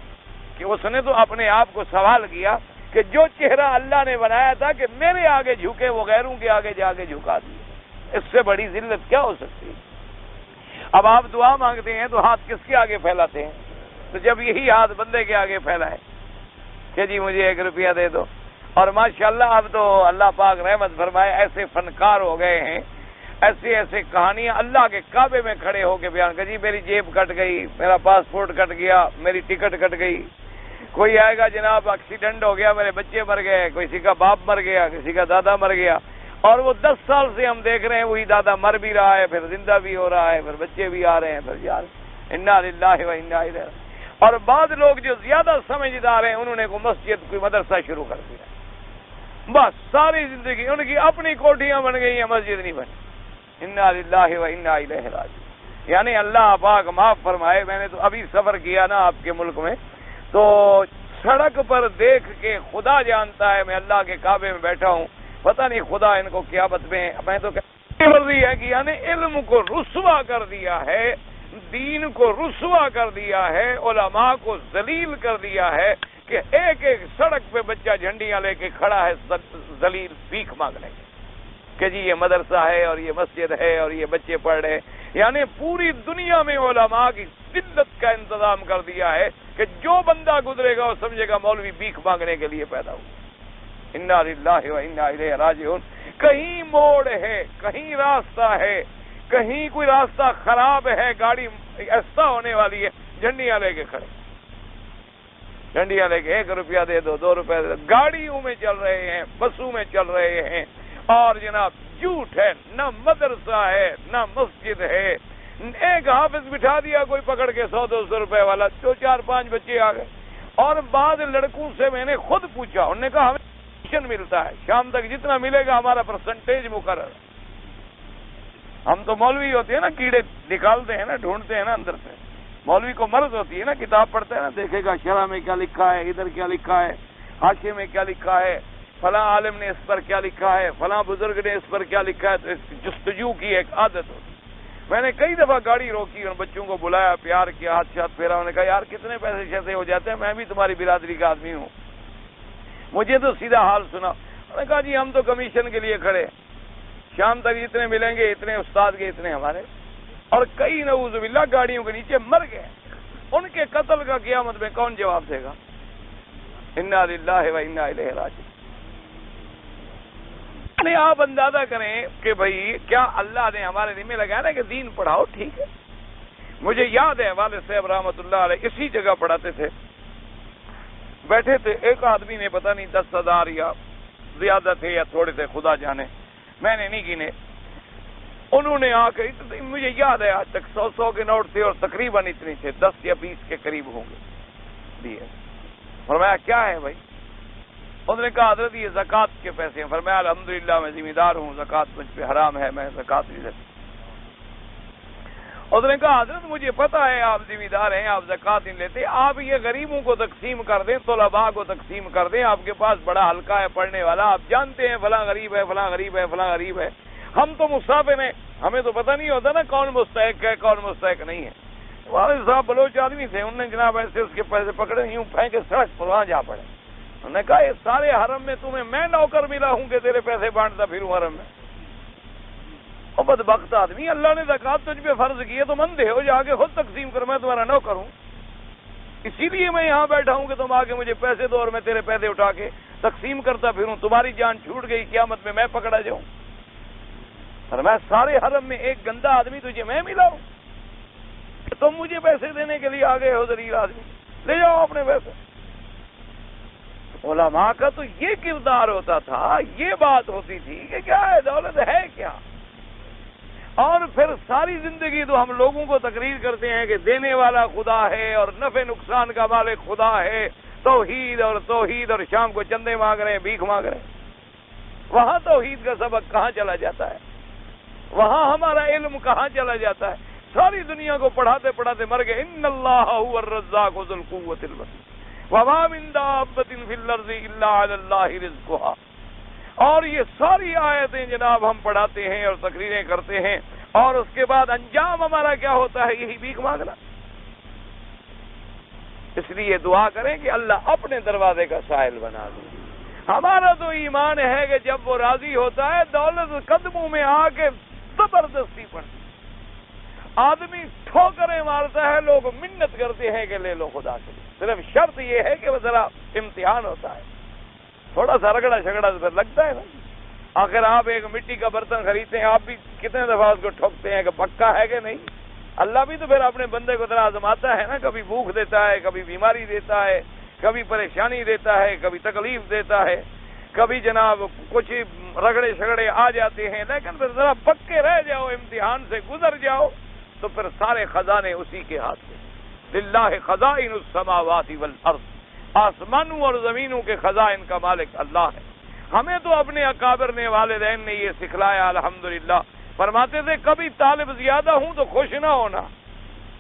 کہ اس نے تو اپنے آپ کو سوال کیا کہ جو چہرہ اللہ نے بنایا تھا کہ میرے آگے جھکے وہ غیروں کے آگے جا کے جھکا دیا، اس سے بڑی ذلت کیا ہو سکتی ہے؟ اب آپ دعا مانگتے ہیں تو ہاتھ کس کے آگے پھیلاتے ہیں؟ تو جب یہی ہاتھ بندے کے آگے پھیلائے کہ جی مجھے 1 روپیہ دے دو، اور ماشاءاللہ اب تو اللہ پاک رحمت فرمائے ایسے فنکار ہو گئے ہیں، ایسے کہانیاں اللہ کے کعبے میں کھڑے ہو کے بیان کر، جی میری جیب کٹ گئی، میرا پاسپورٹ کٹ گیا، میری ٹکٹ کٹ گئی، کوئی آئے گا جناب ایکسیڈنٹ ہو گیا، میرے بچے مر گئے، کسی کا باپ مر گیا، کسی کا دادا مر گیا، اور وہ 10 سال سے ہم دیکھ رہے ہیں وہی دادا مر بھی رہا ہے، پھر زندہ بھی ہو رہا ہے، پھر بچے بھی آ رہے ہیں، پھر جا رہے ہیں، انا للہ و انا الیہ راجعون. اور بعض لوگ جو زیادہ سمجھدار ہیں انہوں نے کوئی مسجد کوئی مدرسہ شروع کر دیا، بس ساری زندگی ان کی اپنی کوٹھیاں بن گئی ہیں، مسجد نہیں بنی. انا للہ و انا الیہ راجعون. یعنی اللہ پاک معاف فرمائے، میں نے تو ابھی سفر کیا نا آپ کے ملک میں، تو سڑک پر دیکھ کے خدا جانتا ہے، میں اللہ کے کعبے میں بیٹھا ہوں، پتہ نہیں خدا ان کو قیامت میں تو مرضی ہے کہ یعنی علم کو رسوا کر دیا ہے، دین کو رسوا کر دیا ہے، علماء کو ذلیل کر دیا ہے کہ ایک ایک سڑک پہ بچہ جھنڈیاں لے کے کھڑا ہے ذلیل بھیک مانگنے کہ جی یہ مدرسہ ہے اور یہ مسجد ہے اور یہ بچے پڑھ رہے. یعنی پوری دنیا میں علماء کی ذلت کا انتظام کر دیا ہے کہ جو بندہ گزرے گا وہ سمجھے گا مولوی بھیک مانگنے کے لیے پیدا ہوا. انا للہ و انا الیہ راجعون. کہیں موڑ ہے، کہیں راستہ ہے، کہیں کوئی راستہ خراب ہے، گاڑی ایسا ہونے والی ہے، جھنڈیاں لے کے کھڑے، جھنڈیاں لے کے 1 روپیہ دے دو، 2 روپیہ دے دو، گاڑیوں میں چل رہے ہیں، بسوں میں چل رہے ہیں، اور جناب جھوٹ ہے، نہ مدرسہ ہے نہ مسجد ہے. ایک حافظ بٹھا دیا کوئی پکڑ کے 100-200 روپے والا، 4-5 بچے آ گئے. اور بعض لڑکوں سے میں نے خود پوچھا، انہوں نے کہا ہمیں کمیشن ملتا ہے، شام تک جتنا ملے گا ہمارا پرسنٹیج مقرر. ہم تو مولوی ہوتے ہیں نا، کیڑے نکالتے ہیں نا، ڈھونڈتے ہیں نا اندر سے. مولوی کو مرض ہوتی ہے نا، کتاب پڑھتا ہے نا، دیکھے گا شرح میں کیا لکھا ہے، ادھر کیا لکھا ہے، حاشیے میں کیا لکھا ہے، فلاں عالم نے اس پر کیا لکھا ہے، فلاں بزرگ نے اس پر کیا لکھا ہے. تو اس جستجو کی ایک عادت ہوتی. میں نے کئی دفعہ گاڑی روکی اور بچوں کو بلایا، پیار کیا، ہاتھ شاتھ پھیرا، انہوں نے کہا یار کتنے پیسے شیسے ہو جاتے ہیں، میں بھی تمہاری برادری کا آدمی ہوں. مجھے تو سیدھا حال سنا. انہوں نے کہا جی ہم تو کمیشن کے لیے کھڑے، شام تک اتنے ملیں گے، اتنے استاد کے، اتنے ہمارے. اور کئی نعوذ باللہ گاڑیوں کے نیچے مر گئے. ان کے قتل کا قیامت میں کون جواب دے گا؟ انا للہ و انا الیہ راجعون. آپ اندازہ کریں کہ بھائی کیا اللہ نے ہمارے دل میں لگایا نا کہ دین پڑھاؤ، ٹھیک ہے. مجھے یاد ہے والد صاحب رحمۃ اللہ علیہ اسی جگہ پڑھاتے تھے، بیٹھے تھے، ایک آدمی نے پتہ نہیں 10,000 یا زیادہ تھے یا تھوڑے تھے، خدا جانے، میں نے نہیں گنے. انہوں نے آ کر، مجھے یاد ہے آج تک 100 کے نوٹ تھے اور تقریباً اتنے تھے، 10 یا 20 کے قریب ہوں گے دیے. فرمایا کیا ہے بھائی؟ انہوں نے کہا حضرت یہ زکوٰۃ کے پیسے ہیں. فرمایا الحمدللہ میں ذمہ دار ہوں، زکوٰۃ مجھ پہ حرام ہے، میں زکوٰۃ نہیں دیتا. انہوں نے کہا حضرت مجھے پتہ ہے آپ ذمہ دار ہیں، آپ زکوٰۃ نہیں لیتے، آپ یہ غریبوں کو تقسیم کر دیں، طلباء کو تقسیم کر دیں، آپ کے پاس بڑا حلقہ ہے پڑھنے والا، آپ جانتے ہیں فلاں غریب ہے، فلاں غریب ہے، فلاں غریب ہے. ہم تو مسافر ہیں، ہمیں تو پتہ نہیں ہوتا نا کون مستحق ہے کون مستحق نہیں ہے. والد صاحب بلوچ آدمی تھے، انہوں نے جناب ایسے اس کے پیسے پکڑے، یوں پھینکے سڑک پر وہاں جا پڑے. انہوں نے کہا یہ سارے حرم میں تمہیں میں نوکر ملا ہوں کہ تیرے پیسے بانٹتا پھروں حرم میں. اور بدبخت آدمی، اللہ نے زکوٰۃ تجھ پہ فرض کی ہے، تم اندھے ہو، جا کے خود تقسیم کر، میں تمہارا نوکر ہوں. اسی لیے میں یہاں بیٹھا ہوں کہ تم آ کے مجھے پیسے دو اور میں تیرے پیسے اٹھا کے تقسیم کرتا پھروں، تمہاری جان چھوٹ گئی، قیامت میں پکڑا جاؤں. اور میں سارے حرم میں ایک گندا آدمی تجھے میں ملا ہوں، تم مجھے پیسے دینے کے لیے آ گئے ہو ذلیل آدمی، لے جاؤ اپنے پیسے. علماء کا تو یہ کردار ہوتا تھا، یہ بات ہوتی تھی کہ کیا ہے دولت ہے کیا. اور پھر ساری زندگی تو ہم لوگوں کو تقریر کرتے ہیں کہ دینے والا خدا ہے اور نفع نقصان کا مالک خدا ہے، توحید اور شام کو چندے مانگ رہے ہیں، بھیک مانگ رہے ہیں۔ وہاں توحید کا سبق کہاں چلا جاتا ہے؟ وہاں ہمارا علم کہاں چلا جاتا ہے؟ ساری دنیا کو پڑھاتے پڑھاتے مر گئے۔ ان اللہ هو الرزاق ذو القوۃ المتین وما من دابۃ فی الارض الا علی اللہ رزقها۔ اور یہ ساری آیتیں جناب ہم پڑھاتے ہیں اور تقریریں کرتے ہیں، اور اس کے بعد انجام ہمارا کیا ہوتا ہے؟ یہی بھیک مانگنا۔ اس لیے دعا کریں کہ اللہ اپنے دروازے کا سائل بنا دے۔ ہمارا تو ایمان ہے کہ جب وہ راضی ہوتا ہے دولت قدموں میں آ کے زبردستی پڑتی، آدمی ٹھوکریں مارتا ہے، لوگ منت کرتے ہیں کہ لے لو خدا کے لیے، صرف شرط یہ ہے کہ وہ ذرا امتحان ہوتا ہے، تھوڑا سا رگڑا شگڑا لگتا ہے نا۔ آخر آپ ایک مٹی کا برتن خریدتے ہیں، آپ بھی کتنے دفعہ اس کو ٹھوکتے ہیں کہ پکا ہے کہ نہیں؟ اللہ بھی تو پھر اپنے بندے کو ذرا آزماتا ہے نا، کبھی بھوک دیتا ہے، کبھی بیماری دیتا ہے، کبھی پریشانی دیتا ہے، کبھی تکلیف دیتا ہے، کبھی جناب کچھ رگڑے شگڑے آ جاتے ہیں، لیکن پھر ذرا پکے رہ جاؤ، امتحان سے گزر جاؤ، تو پھر سارے خزانے اسی کے ہاتھ میں۔ للہ خزائن السماوات والارض، آسمانوں اور زمینوں کے خزائن کا مالک اللہ ہے۔ ہمیں تو اپنے اکابر نے، والدین نے یہ سکھلایا، الحمدللہ۔ فرماتے تھے کبھی طالب زیادہ ہوں تو خوش نہ ہونا،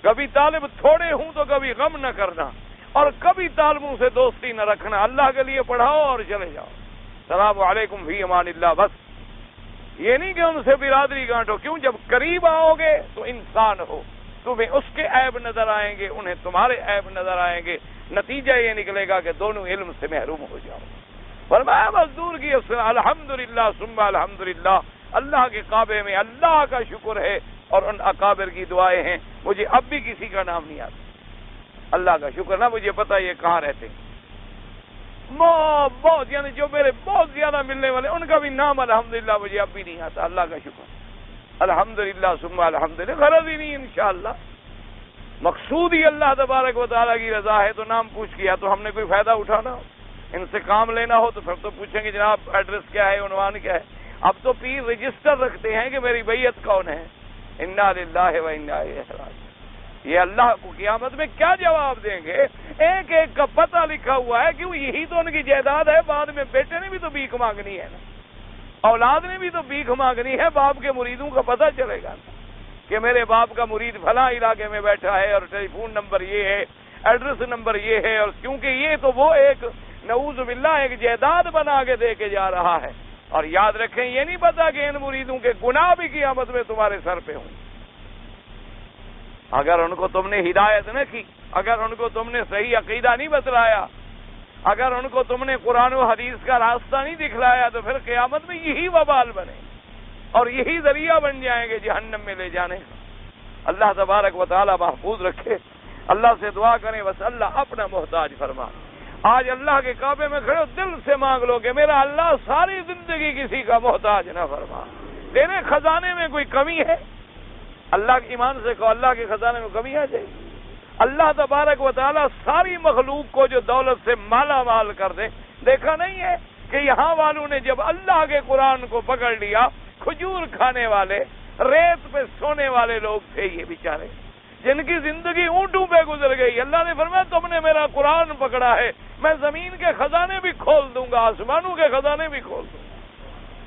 کبھی طالب تھوڑے ہوں تو کبھی غم نہ کرنا، اور کبھی طالبوں سے دوستی نہ رکھنا، اللہ کے لیے پڑھاؤ اور چلے جاؤ، السلام علیکم فی امان اللہ، بس۔ یہ نہیں کہ ان سے برادری گانٹو، کیوں؟ جب قریب آؤ گے تو انسان ہو، تمہیں اس کے عیب نظر آئیں گے، انہیں تمہارے عیب نظر آئیں گے، نتیجہ یہ نکلے گا کہ دونوں علم سے محروم ہو جاؤ۔ فرمایا مزدور کی الحمدللہ ثم الحمدللہ، اللہ کے کعبے میں اللہ کا شکر ہے، اور ان اکابر کی دعائیں ہیں۔ مجھے اب بھی کسی کا نام نہیں آتا، اللہ کا شکر نہ مجھے پتا یہ کہاں رہتے ہیں، بہت یعنی جو میرے بہت زیادہ ملنے والے، ان کا بھی نام الحمدللہ مجھے اب بھی نہیں آتا، اللہ کا شکر الحمدللہ ثم الحمدللہ۔ غرض ہی نہیں انشاءاللہ، مقصود ہی اللہ تبارک و تعالیٰ کی رضا ہے، تو نام پوچھ کیا تو ہم نے کوئی فائدہ اٹھانا ہو، ان سے کام لینا ہو تو پھر تو پوچھیں گے جناب ایڈریس کیا ہے، عنوان کیا ہے۔ اب تو پیر رجسٹر رکھتے ہیں کہ میری بیعت کون ہے۔ انا للہ و انا الیہ راجعون۔ یہ اللہ کو قیامت میں کیا جواب دیں گے؟ ایک ایک کا پتہ لکھا ہوا ہے، کیوں؟ یہی تو ان کی جائیداد ہے، بعد میں بیٹے نے بھی تو بھیک مانگنی ہے نا، اولاد نے بھی تو بھیک مانگنی ہے، باپ کے مریدوں کا پتہ چلے گا کہ میرے باپ کا مرید فلاں علاقے میں بیٹھا ہے، اور ٹیلی فون نمبر یہ ہے، ایڈریس نمبر یہ ہے، اور کیونکہ یہ تو وہ ایک نعوذ باللہ ایک جائیداد بنا کے دے کے جا رہا ہے۔ اور یاد رکھیں یہ نہیں پتا کہ ان مریدوں کے گناہ بھی قیامت میں تمہارے سر پہ ہوں، اگر ان کو تم نے ہدایت نہ کی، اگر ان کو تم نے صحیح عقیدہ نہیں بتلایا، اگر ان کو تم نے قرآن و حدیث کا راستہ نہیں دکھلایا، تو پھر قیامت میں یہی وبال بنے اور یہی ذریعہ بن جائیں گے جہنم میں لے جانے کا۔ اللہ تبارک و تعالی محفوظ رکھے۔ اللہ سے دعا کریں بس اللہ اپنا محتاج فرما۔ آج اللہ کے کعبے میں کھڑے ہو، دل سے مانگ لو کہ میرا اللہ ساری زندگی کسی کا محتاج نہ فرما، تیرے خزانے میں کوئی کمی ہے؟ اللہ کے ایمان سے کہو اللہ کے خزانے میں کمی آ جائے گی۔ اللہ تبارک و تعالیٰ ساری مخلوق کو جو دولت سے مالا مال کر دے۔ دیکھا نہیں ہے کہ یہاں والوں نے جب اللہ کے قرآن کو پکڑ لیا، کھجور کھانے والے، ریت پہ سونے والے لوگ تھے یہ بیچارے، جن کی زندگی اونٹوں پہ گزر گئی۔ اللہ نے فرمایا تم نے میرا قرآن پکڑا ہے، میں زمین کے خزانے بھی کھول دوں گا، آسمانوں کے خزانے بھی کھول دوں گا۔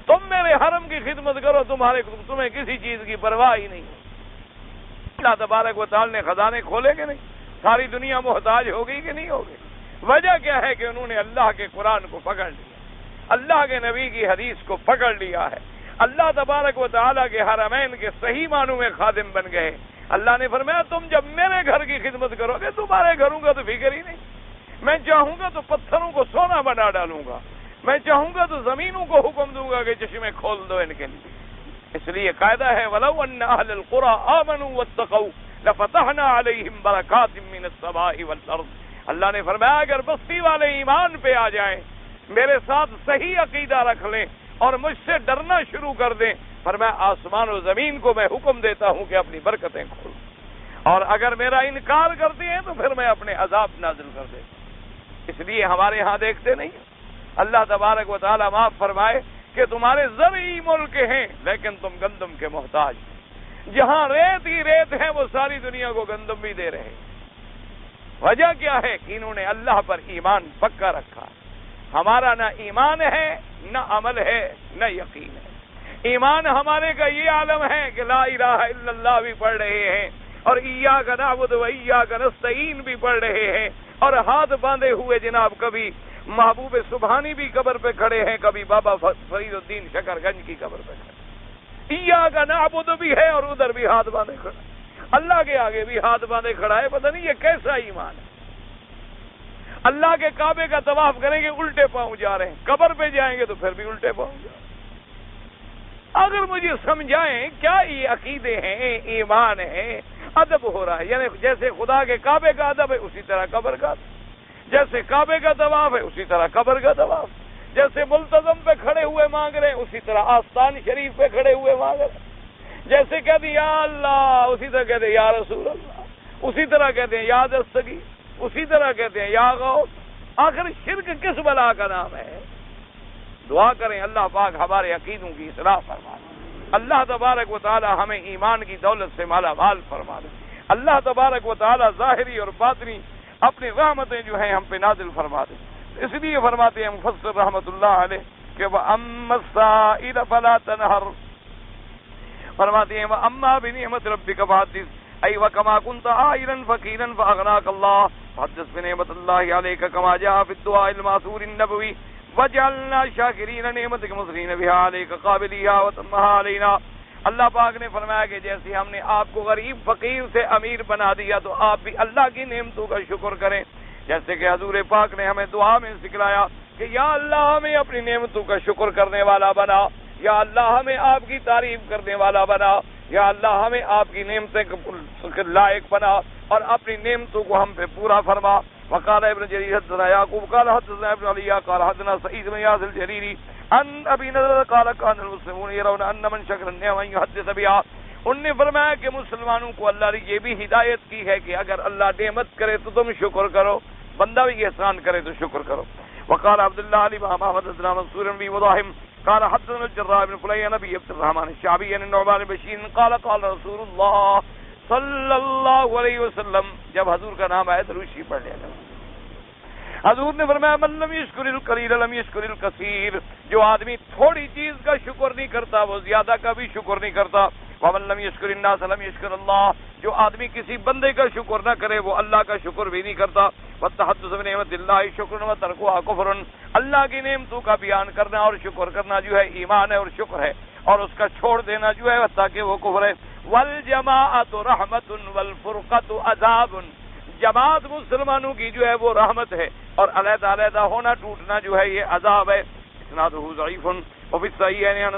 تم میرے حرم کی خدمت کرو، تمہیں کسی چیز کی پرواہ ہی نہیں۔ اللہ تبارک و تعالی نے خزانے کھولے کہ نہیں؟ ساری دنیا محتاج ہو گئی کہ نہیں ہو گئی؟ وجہ کیا ہے کہ انہوں نے اللہ کے قرآن کو پکڑ لیا، اللہ کے نبی کی حدیث کو پکڑ لیا ہے، اللہ تبارک و تعالیٰ کے حرمین کے صحیح معنوں میں خادم بن گئے۔ اللہ نے فرمایا تم جب میرے گھر کی خدمت کرو گے، تمہارے گھروں کا تو فکر ہی نہیں، میں چاہوں گا تو پتھروں کو سونا بنا ڈالوں گا، میں چاہوں گا تو زمینوں کو حکم دوں گا کہ چشمے کھول دو ان کے لیے۔ اس لیے قاعدہ ہے وَلَوْ أَنَّ أَهْلَ الْقُرَىٰ آمَنُوا وَاتَّقَوْا لَفَتَحْنَا عَلَيْهِمْ بَرَكَاتٍ مِّنَ السَّمَاءِ وَالْأَرْضِ۔ اللہ نے فرمایا اگر بستی والے ایمان پہ آ جائیں، میرے ساتھ صحیح عقیدہ رکھ لیں اور مجھ سے ڈرنا شروع کر دیں، فرمایا آسمان و زمین کو میں حکم دیتا ہوں کہ اپنی برکتیں کھول، اور اگر میرا انکار کرتے ہیں تو پھر میں اپنے عذاب نازل کر دیتا ہوں۔ اس لیے ہمارے ہاں دیکھتے نہیں، اللہ تبارک و تعالیٰ معاف فرمائے کہ تمہارے زرعی ملک ہیں لیکن تم گندم کے محتاج، جہاں ریت ہی ریت ہے وہ ساری دنیا کو گندم بھی دے رہے۔ وجہ کیا ہے کہ انہوں نے اللہ پر ایمان پکا رکھا. ہمارا نہ ایمان ہے نہ عمل ہے نہ یقین ہے. ایمان ہمارے کا یہ عالم ہے کہ لا الہ الا اللہ بھی پڑھ رہے ہیں اور ایاک نعبد و ایاک نستعین بھی پڑھ رہے ہیں اور ہاتھ باندھے ہوئے جناب کبھی محبوب سبحانی بھی قبر پہ کھڑے ہیں, کبھی بابا فرید الدین شکر گنج کی قبر پہ کھڑے. ایاک نعبد بھی ہے اور ادھر بھی ہاتھ باندھے کھڑا, اللہ کے آگے بھی ہاتھ باندھے کھڑا ہے. پتہ نہیں یہ کیسا ایمان ہے. اللہ کے کعبے کا طواف کریں گے الٹے پاؤں جا رہے ہیں, قبر پہ جائیں گے تو پھر بھی الٹے پاؤں جا رہے ہیں. اگر مجھے سمجھائیں کیا یہ عقیدے ہیں, ایمان ہے, ادب ہو رہا ہے. یعنی جیسے خدا کے کعبے کا ادب ہے اسی طرح قبر کا, جیسے کعبے کا طواف ہے اسی طرح قبر کا طواف, جیسے ملتزم پہ کھڑے ہوئے مانگ رہے ہیں اسی طرح آستان شریف پہ کھڑے ہوئے مانگ رہے ہیں. جیسے کہتے ہیں یا اللہ اسی طرح کہتے ہیں یا رسول اللہ, اسی طرح کہتے ہیں یا دستگیر, اسی طرح کہتے ہیں یا غوث. آخر شرک کس بلا کا نام ہے؟ دعا کریں اللہ پاک ہمارے عقیدوں کی اصلاح فرما دے. اللہ تبارک و تعالی ہمیں ایمان کی دولت سے مالا مال فرما دے. اللہ تبارک و تعالی ظاہری اور باطنی اپنی رحمتیں جو ہیں ہم پہ نازل فرما دے. اس لیے فرماتے ہیں مفسر رحمت اللہ علیہ کہ وَأَمَّا السَّائِلَ فَلَا تَنْهَرْ, فرماتے ہیں وَأَمَّا بِنِعْمَةِ رَبِّكَ فَحَدِّثْ أي وكما كنت عائلا فقيرا فأغناك الله فحدث بنعمة الله عليك كما جاء في الدعاء الماثور النبوي وجعلنا شاكرين نعمتك مثنين بها عليك قابليها وتمها علينا. اللہ پاک نے فرمایا کہ جیسے ہم نے آپ کو غریب فقیر سے امیر بنا دیا تو آپ بھی اللہ کی نعمتوں کا شکر کریں. جیسے کہ حضور پاک نے ہمیں دعا میں سکھلایا کہ یا اللہ ہمیں اپنی نعمتوں کا شکر کرنے والا بنا, یا اللہ ہمیں آپ کی تعریف کرنے والا بنا, یا اللہ ہمیں آپ کی نعمتیں لائق بنا اور اپنی نعمتوں کو ہم پہ پورا فرما. وقال ابن جرير حدثنا يعقوب قال حدثنا ابن علي قال حدثنا سعيد بن ياس الجريري عن ابي نضر قال كان المسلمون يرون ان من شكر النعمه يحدث بها. ان نے فرمایا کہ مسلمانوں کو اللہ نے یہ بھی ہدایت کی ہے کہ اگر اللہ نعمت کرے تو تم شکر کرو, بندہ بھی احسان کرے تو شکر کرو. وقال عبد الله علي بن حدثنا منصور بن مضاحم قال حدثنا الجراح بن فليح نبي عبد الرحمن الشعبي عن النعمان بن بشير قال قال رسول الله صلی اللہ علیہ وسلم, جب حضور کا نام آئے درود شریف پڑھ لیا. حضور نے فرمایا من لم یشکر القلیل لم یشکر الکثیر, جو آدمی تھوڑی چیز کا شکر نہیں کرتا وہ زیادہ کا بھی شکر نہیں کرتا. ومن لم یشکر الناس لم یشکر اللہ, جو آدمی کسی بندے کا شکر نہ کرے وہ اللہ کا شکر بھی نہیں کرتا. والتحدث بنعمت اللہ شکر وترکها کفر, اللہ کی نعمتوں کا بیان کرنا اور شکر کرنا جو ہے ایمان ہے اور شکر ہے, اور اس کا چھوڑ دینا جو ہے تاکہ وہ کفر ہے. والجماعت رحمت والفرقت عذاب, جماعت مسلمانوں کی جو ہے وہ رحمت ہے اور علیحدہ علیحدہ ہونا ٹوٹنا جو ہے یہ عذاب ہے. اسنادہ ضعیف. وفي الصحيحين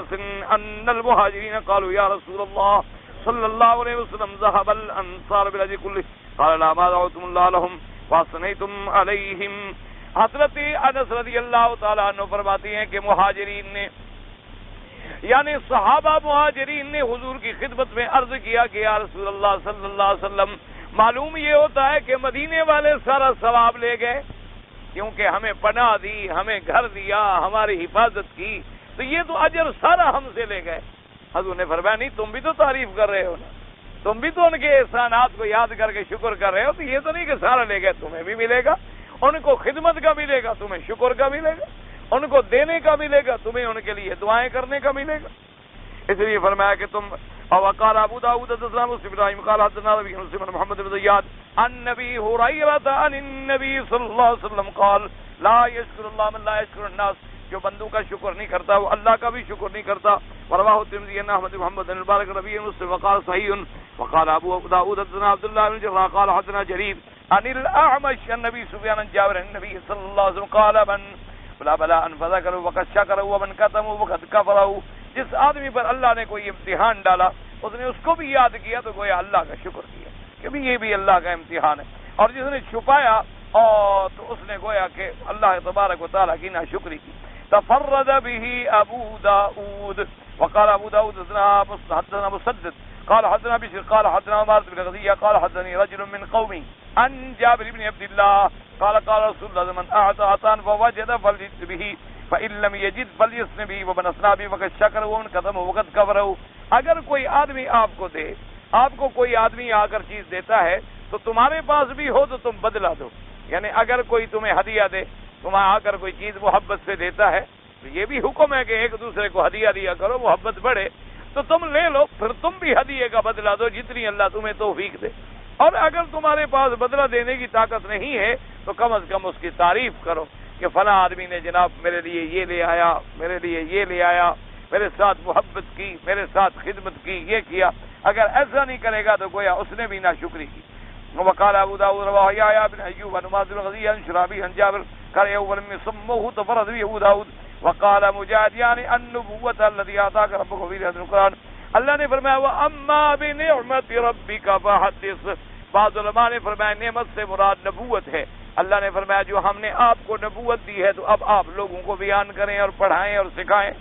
ان المهاجرين قالوا يا رسول الله صلى الله عليه وسلم ذهب الانصار بالذي كله قال لا ما دعوتم الله لهم واثنيتم عليهم. حضرت انس رضی اللہ تعالیٰ عنہ فرماتے ہیں کہ مہاجرین نے یعنی صحابہ مہاجرین نے حضور کی خدمت میں عرض کیا کہ یا رسول اللہ صلی اللہ علیہ وسلم, معلوم یہ ہوتا ہے کہ مدینے والے سارا ثواب لے گئے کیونکہ ہمیں پناہ دی, ہمیں گھر دیا, ہماری حفاظت کی, تو یہ تو اجر سارا ہم سے لے گئے. حضور نے فرمایا نہیں, تم بھی تو تعریف کر رہے ہو نا, تم بھی تو ان کے احسانات کو یاد کر کے شکر کر رہے ہو, تو یہ تو نہیں کہ سارا لے گئے, تمہیں بھی ملے گا, ان کو خدمت کا ملے گا, تمہیں شکر کا ملے گا, ان کو دینے کا ملے گا, تمہیں ان کے لیے دعائیں کرنے کا ملے گا. اس لیے فرمایا کہ تم وقال ابو داؤد حدثنا مسلم ابراہیم قال حدثنا ابي مسلم محمد بن زياد عن ابي هريره عن النبي صلى الله عليه وسلم قال لا يشكر الله من لا يشكر الناس, جو بندوں کا شکر نہیں کرتا وہ اللہ کا بھی شکر نہیں کرتا. ورواه الترمذي عن احمد بن محمد المبارك نبي مسلم وقال صحيح. وقال ابو داؤد حدثنا عبد الله بن جبر قال حدثنا جرير عن الاعمش عن ابي سفيان عن جابر عن النبي صلى الله عليه وسلم قال من بلا بلا ان فذكر وقد شكر ومن كتم وقد كفر. جس آدمی پر اللہ نے کوئی امتحان ڈالا اس نے اس کو بھی یاد کیا تو گویا اللہ کا شکر کیا کہ بھی یہ بھی اللہ کا امتحان ہے, اور جس نے چھپایا اور تو اس نے گویا کہ اللہ تبارک و تعالیٰ کی ناشکری کی. تفرد به ابو داؤد. وقال ابو داؤد حدثنا مسدد قال حدثنا بشر قال حدثنا عمارة بن غزية قال حدثني رجل من قومي عن جابر بن عبد الله قال قال رسول الله من اعطى عطاء فوجد فليجد به فإن لم يجد فليثن به ومن أثنى به فقد شكر ومن كتم وقد كفر. اگر کوئی آدمی آپ کو دے, آپ کو کوئی آدمی آ کر چیز دیتا ہے تو تمہارے پاس بھی ہو تو تم بدلا دو. یعنی اگر کوئی تمہیں ہدیہ دے، تمہیں آ کر کوئی چیز محبت سے دیتا ہے تو یہ بھی حکم ہے کہ ایک دوسرے کو ہدیہ دیا کرو، محبت بڑھے. تو تم لے لو، پھر تم بھی ہدیے کا بدلہ دو جتنی اللہ تمہیں توفیق دے. اور اگر تمہارے پاس بدلہ دینے کی طاقت نہیں ہے تو کم از کم اس کی تعریف کرو کہ فلاں آدمی نے جناب میرے لیے یہ لے آیا، میرے لیے یہ لے آیا، میرے ساتھ محبت کی، میرے ساتھ خدمت کی، یہ کیا. اگر ایسا نہیں کرے گا تو گویا اس نے بھی ناشکری کی. وقال ابو داؤد رواه يحيى بن ايوب عن معاذ بن غزي عن شرابي عن جابر قال يوم لم يسموه تفرد به ابو داؤد وقال مجاهد يعني النبوة الذي اعطاك ربك في هذا القرآن. اللہ نے فرمایا واما بنعمت ربك فحدث. بعض علماء نے فرمایا نعمت سے مراد نبوت ہے. اللہ نے فرمایا جو ہم نے آپ کو نبوت دی ہے تو اب آپ لوگوں کو بیان کریں اور پڑھائیں اور سکھائیں.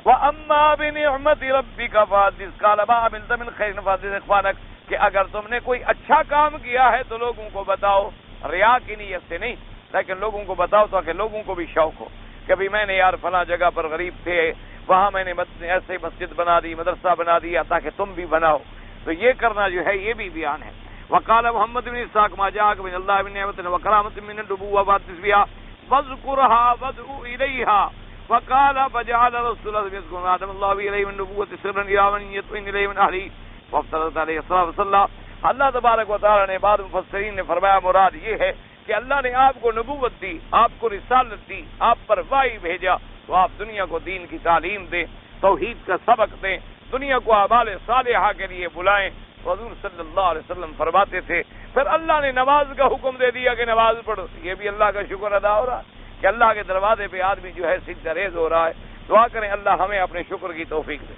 وَأَمَّا بِنِعْمَةِ رَبِّكَ فَحَدِّثْ قَالَ مَا عَمِلْتَ مِنْ خَيْرٍ فَحَدِّثْ إِخْوَانَكَ. کہ اگر تم نے کوئی اچھا کام کیا ہے تو لوگوں کو بتاؤ، ریا کی نیت سے نہیں، لیکن لوگوں کو بتاؤ تاکہ لوگوں کو بھی شوق ہو کہ بھی میں نے یار فلاں جگہ پر غریب تھے، وہاں میں نے ایسے مسجد بنا دی، مدرسہ بنا دیا، تاکہ تم بھی بناؤ. تو یہ کرنا جو ہے یہ بھی بیان ہے. وقال محمد بن اسحاق ما جاءك من الله من نعمة وكرامة من النبوة فحدث بها واذكرها وادعو إليها. وقال فجعل رسول الله يذكر ما آدم الله إليه من النبوة سرا إلى من يطمئن إليه من أهله وافترض عليه الصلاة والسلام. اللہ تبارک و تعالیٰ نے بعض مفسرین نے فرمایا مراد یہ ہے کہ اللہ نے آپ کو نبوت دی، آپ کو رسالت دی، آپ پر وحی بھیجا تو آپ دنیا کو دین کی تعلیم دیں، توحید کا سبق دیں، دنیا کو اعمال صالحہ کے لیے بلائیں. حضور صلی اللہ علیہ وسلم فرماتے تھے پھر اللہ نے نماز کا حکم دے دیا کہ نماز پڑھو. یہ بھی اللہ کا شکر ادا ہو رہا ہے کہ اللہ کے دروازے پہ آدمی جو ہے سجدہ ریز ہو رہا ہے. دعا کریں اللہ ہمیں اپنے شکر کی توفیق دے.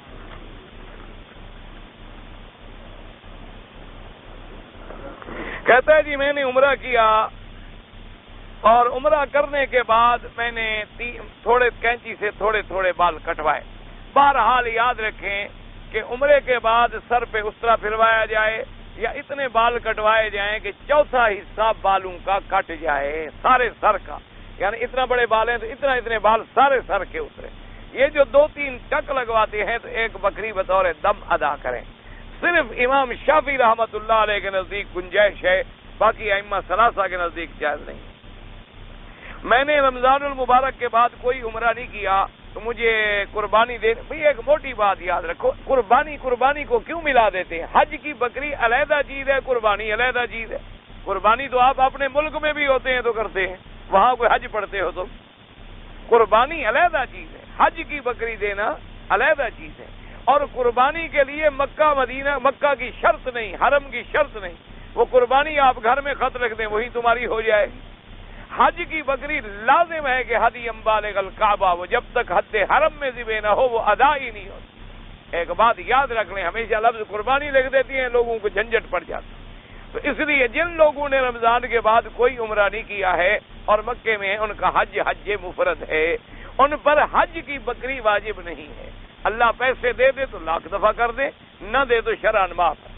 کہتا ہے جی میں نے عمرہ کیا اور عمرہ کرنے کے بعد میں نے تھوڑے کینچی سے تھوڑے تھوڑے بال کٹوائے. بہرحال یاد رکھیں کہ عمرے کے بعد سر پہ اس طرح پھروایا جائے یا اتنے بال کٹوائے جائیں کہ چوتھا حصہ بالوں کا کٹ جائے سارے سر کا. یعنی اتنا بڑے بال ہیں تو اتنے بال سارے سر کے اترے. یہ جو 2-3 ٹک لگواتے ہیں تو ایک بکری بطور دم ادا کریں. صرف امام شافعی رحمت اللہ علیہ کے نزدیک گنجائش ہے، باقی ائمہ ثلاثہ کے نزدیک جائز نہیں. میں نے رمضان المبارک کے بعد کوئی عمرہ نہیں کیا تو مجھے قربانی دے. بھئی ایک موٹی بات یاد رکھو، قربانی کو کیوں ملا دیتے ہیں؟ حج کی بکری علیحدہ چیز ہے، قربانی علیحدہ چیز ہے. قربانی تو آپ اپنے ملک میں بھی ہوتے ہیں تو کرتے ہیں، وہاں کوئی حج پڑھتے ہو تو. قربانی علیحدہ چیز ہے، حج کی بکری دینا علیحدہ چیز ہے. اور قربانی کے لیے مکہ کی شرط نہیں، حرم کی شرط نہیں. وہ قربانی آپ گھر میں خط رکھ دیں وہی تمہاری ہو جائے گی. حج کی بکری لازم ہے کہ حدی بالغ الکعبہ، وہ جب تک حد حرم میں ذبح نہ ہو وہ ادا ہی نہیں ہوتی. ایک بات یاد رکھ لیں، ہمیشہ لفظ قربانی لکھ دیتی ہیں لوگوں کو جھنجٹ پڑ جاتی. تو اس لیے جن لوگوں نے رمضان کے بعد کوئی عمرہ نہیں کیا ہے اور مکے میں ان کا حج مفرد ہے، ان پر حج کی بکری واجب نہیں ہے. اللہ پیسے دے دے تو لاکھ دفعہ کر دے، نہ دے تو شرعاً معاف ہے.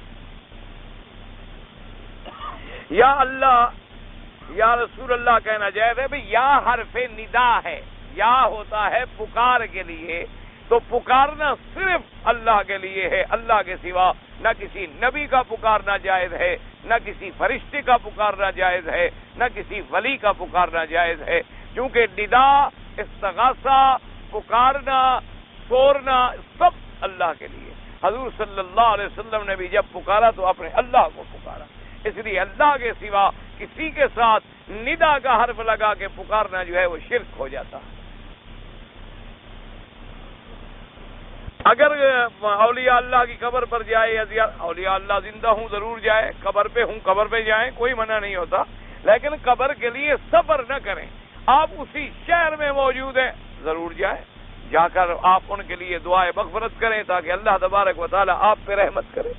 یا اللہ یا رسول اللہ کہنا جائز ہے. بھئی یا حرف ندا ہے، یا ہوتا ہے پکار کے لیے، تو پکارنا صرف اللہ کے لیے ہے، اللہ کے سوا نہ کسی نبی کا پکارنا جائز ہے، نہ کسی فرشتے کا پکارنا جائز ہے، نہ کسی ولی کا پکارنا جائز ہے. کیونکہ ندا، استغاثہ، پکارنا، سورنا سب اللہ کے لیے. حضور صلی اللہ علیہ وسلم نے بھی جب پکارا تو اپنے اللہ کو پکارا. اس لیے اللہ کے سوا کسی کے ساتھ ندا کا حرف لگا کے پکارنا جو ہے وہ شرک ہو جاتا ہے. اگر اولیاء اللہ کی قبر پر جائے یا اولیاء اللہ زندہ ہوں ضرور جائے، قبر پہ ہوں قبر پہ جائیں، کوئی منع نہیں ہوتا، لیکن قبر کے لیے سفر نہ کریں. آپ اسی شہر میں موجود ہیں ضرور جائیں، جا کر آپ ان کے لیے دعائے مغفرت کریں تاکہ اللہ تبارک و تعالی آپ پہ رحمت کرے.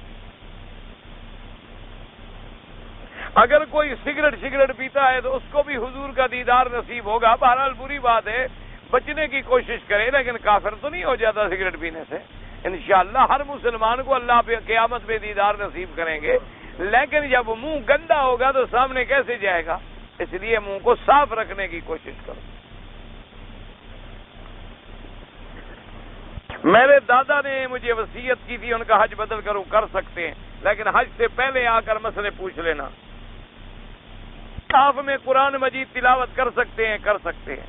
اگر کوئی سگریٹ پیتا ہے تو اس کو بھی حضور کا دیدار نصیب ہوگا. بہرحال بری بات ہے، بچنے کی کوشش کرے، لیکن کافر تو نہیں ہو جاتا سگریٹ پینے سے. انشاءاللہ ہر مسلمان کو اللہ پہ قیامت میں دیدار نصیب کریں گے، لیکن جب منہ گندا ہوگا تو سامنے کیسے جائے گا؟ اس لیے منہ کو صاف رکھنے کی کوشش کرو. میرے دادا نے مجھے وصیت کی تھی ان کا حج بدل کروں، کر سکتے ہیں، لیکن حج سے پہلے آ کر مسئلے پوچھ لینا۔ طواف میں قرآن مجید تلاوت کر سکتے ہیں۔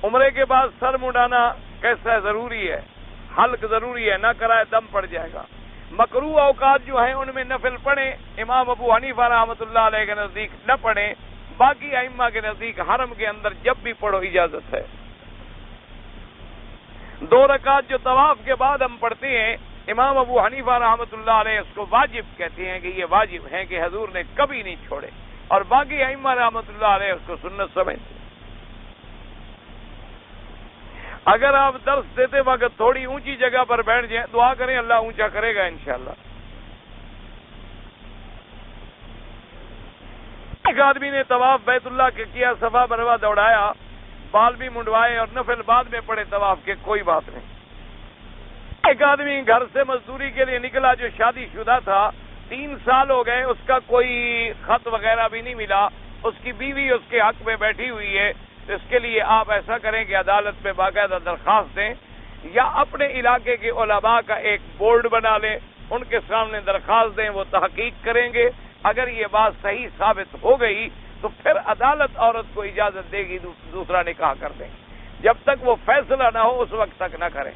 عمرے کے بعد سر منڈانا کیسا ضروری ہے، حلق ضروری ہے، نہ کرائے دم پڑ جائے گا۔ مکروہ اوقات جو ہیں ان میں نفل پڑھیں، امام ابو حنیفہ رحمۃ اللہ علیہ کے نزدیک نہ پڑھیں، باقی ائمہ کے نزدیک حرم کے اندر جب بھی پڑھو اجازت ہے۔ 2 رکعت جو طواف کے بعد ہم پڑھتے ہیں، امام ابو حنیفہ رحمۃ اللہ علیہ اس کو واجب کہتے ہیں کہ یہ واجب ہیں کہ حضور نے کبھی نہیں چھوڑے، اور باقی ائمہ رحمۃ اللہ علیہ اس کو سنت سمجھتے ہیں۔ اگر آپ درس دیتے وقت تھوڑی اونچی جگہ پر بیٹھ جائیں، دعا کریں اللہ اونچا کرے گا انشاءاللہ۔ ایک آدمی نے طواف بیت اللہ کے کیا، صفا مروا دوڑایا، بال بھی منڈوائے اور نفل بعد میں پڑے طواف کے، کوئی بات نہیں۔ ایک آدمی گھر سے مزدوری کے لیے نکلا جو شادی شدہ تھا، 3 سال ہو گئے، اس کا کوئی خط وغیرہ بھی نہیں ملا، اس کی بیوی اس کے حق میں بیٹھی ہوئی ہے، تو اس کے لیے آپ ایسا کریں کہ عدالت میں باقاعدہ درخواست دیں، یا اپنے علاقے کے علماء کا ایک بورڈ بنا لیں، ان کے سامنے درخواست دیں، وہ تحقیق کریں گے۔ اگر یہ بات صحیح ثابت ہو گئی تو پھر عدالت عورت کو اجازت دے گی دوسرا نکاح کر دیں، جب تک وہ فیصلہ نہ ہو اس وقت تک نہ کریں۔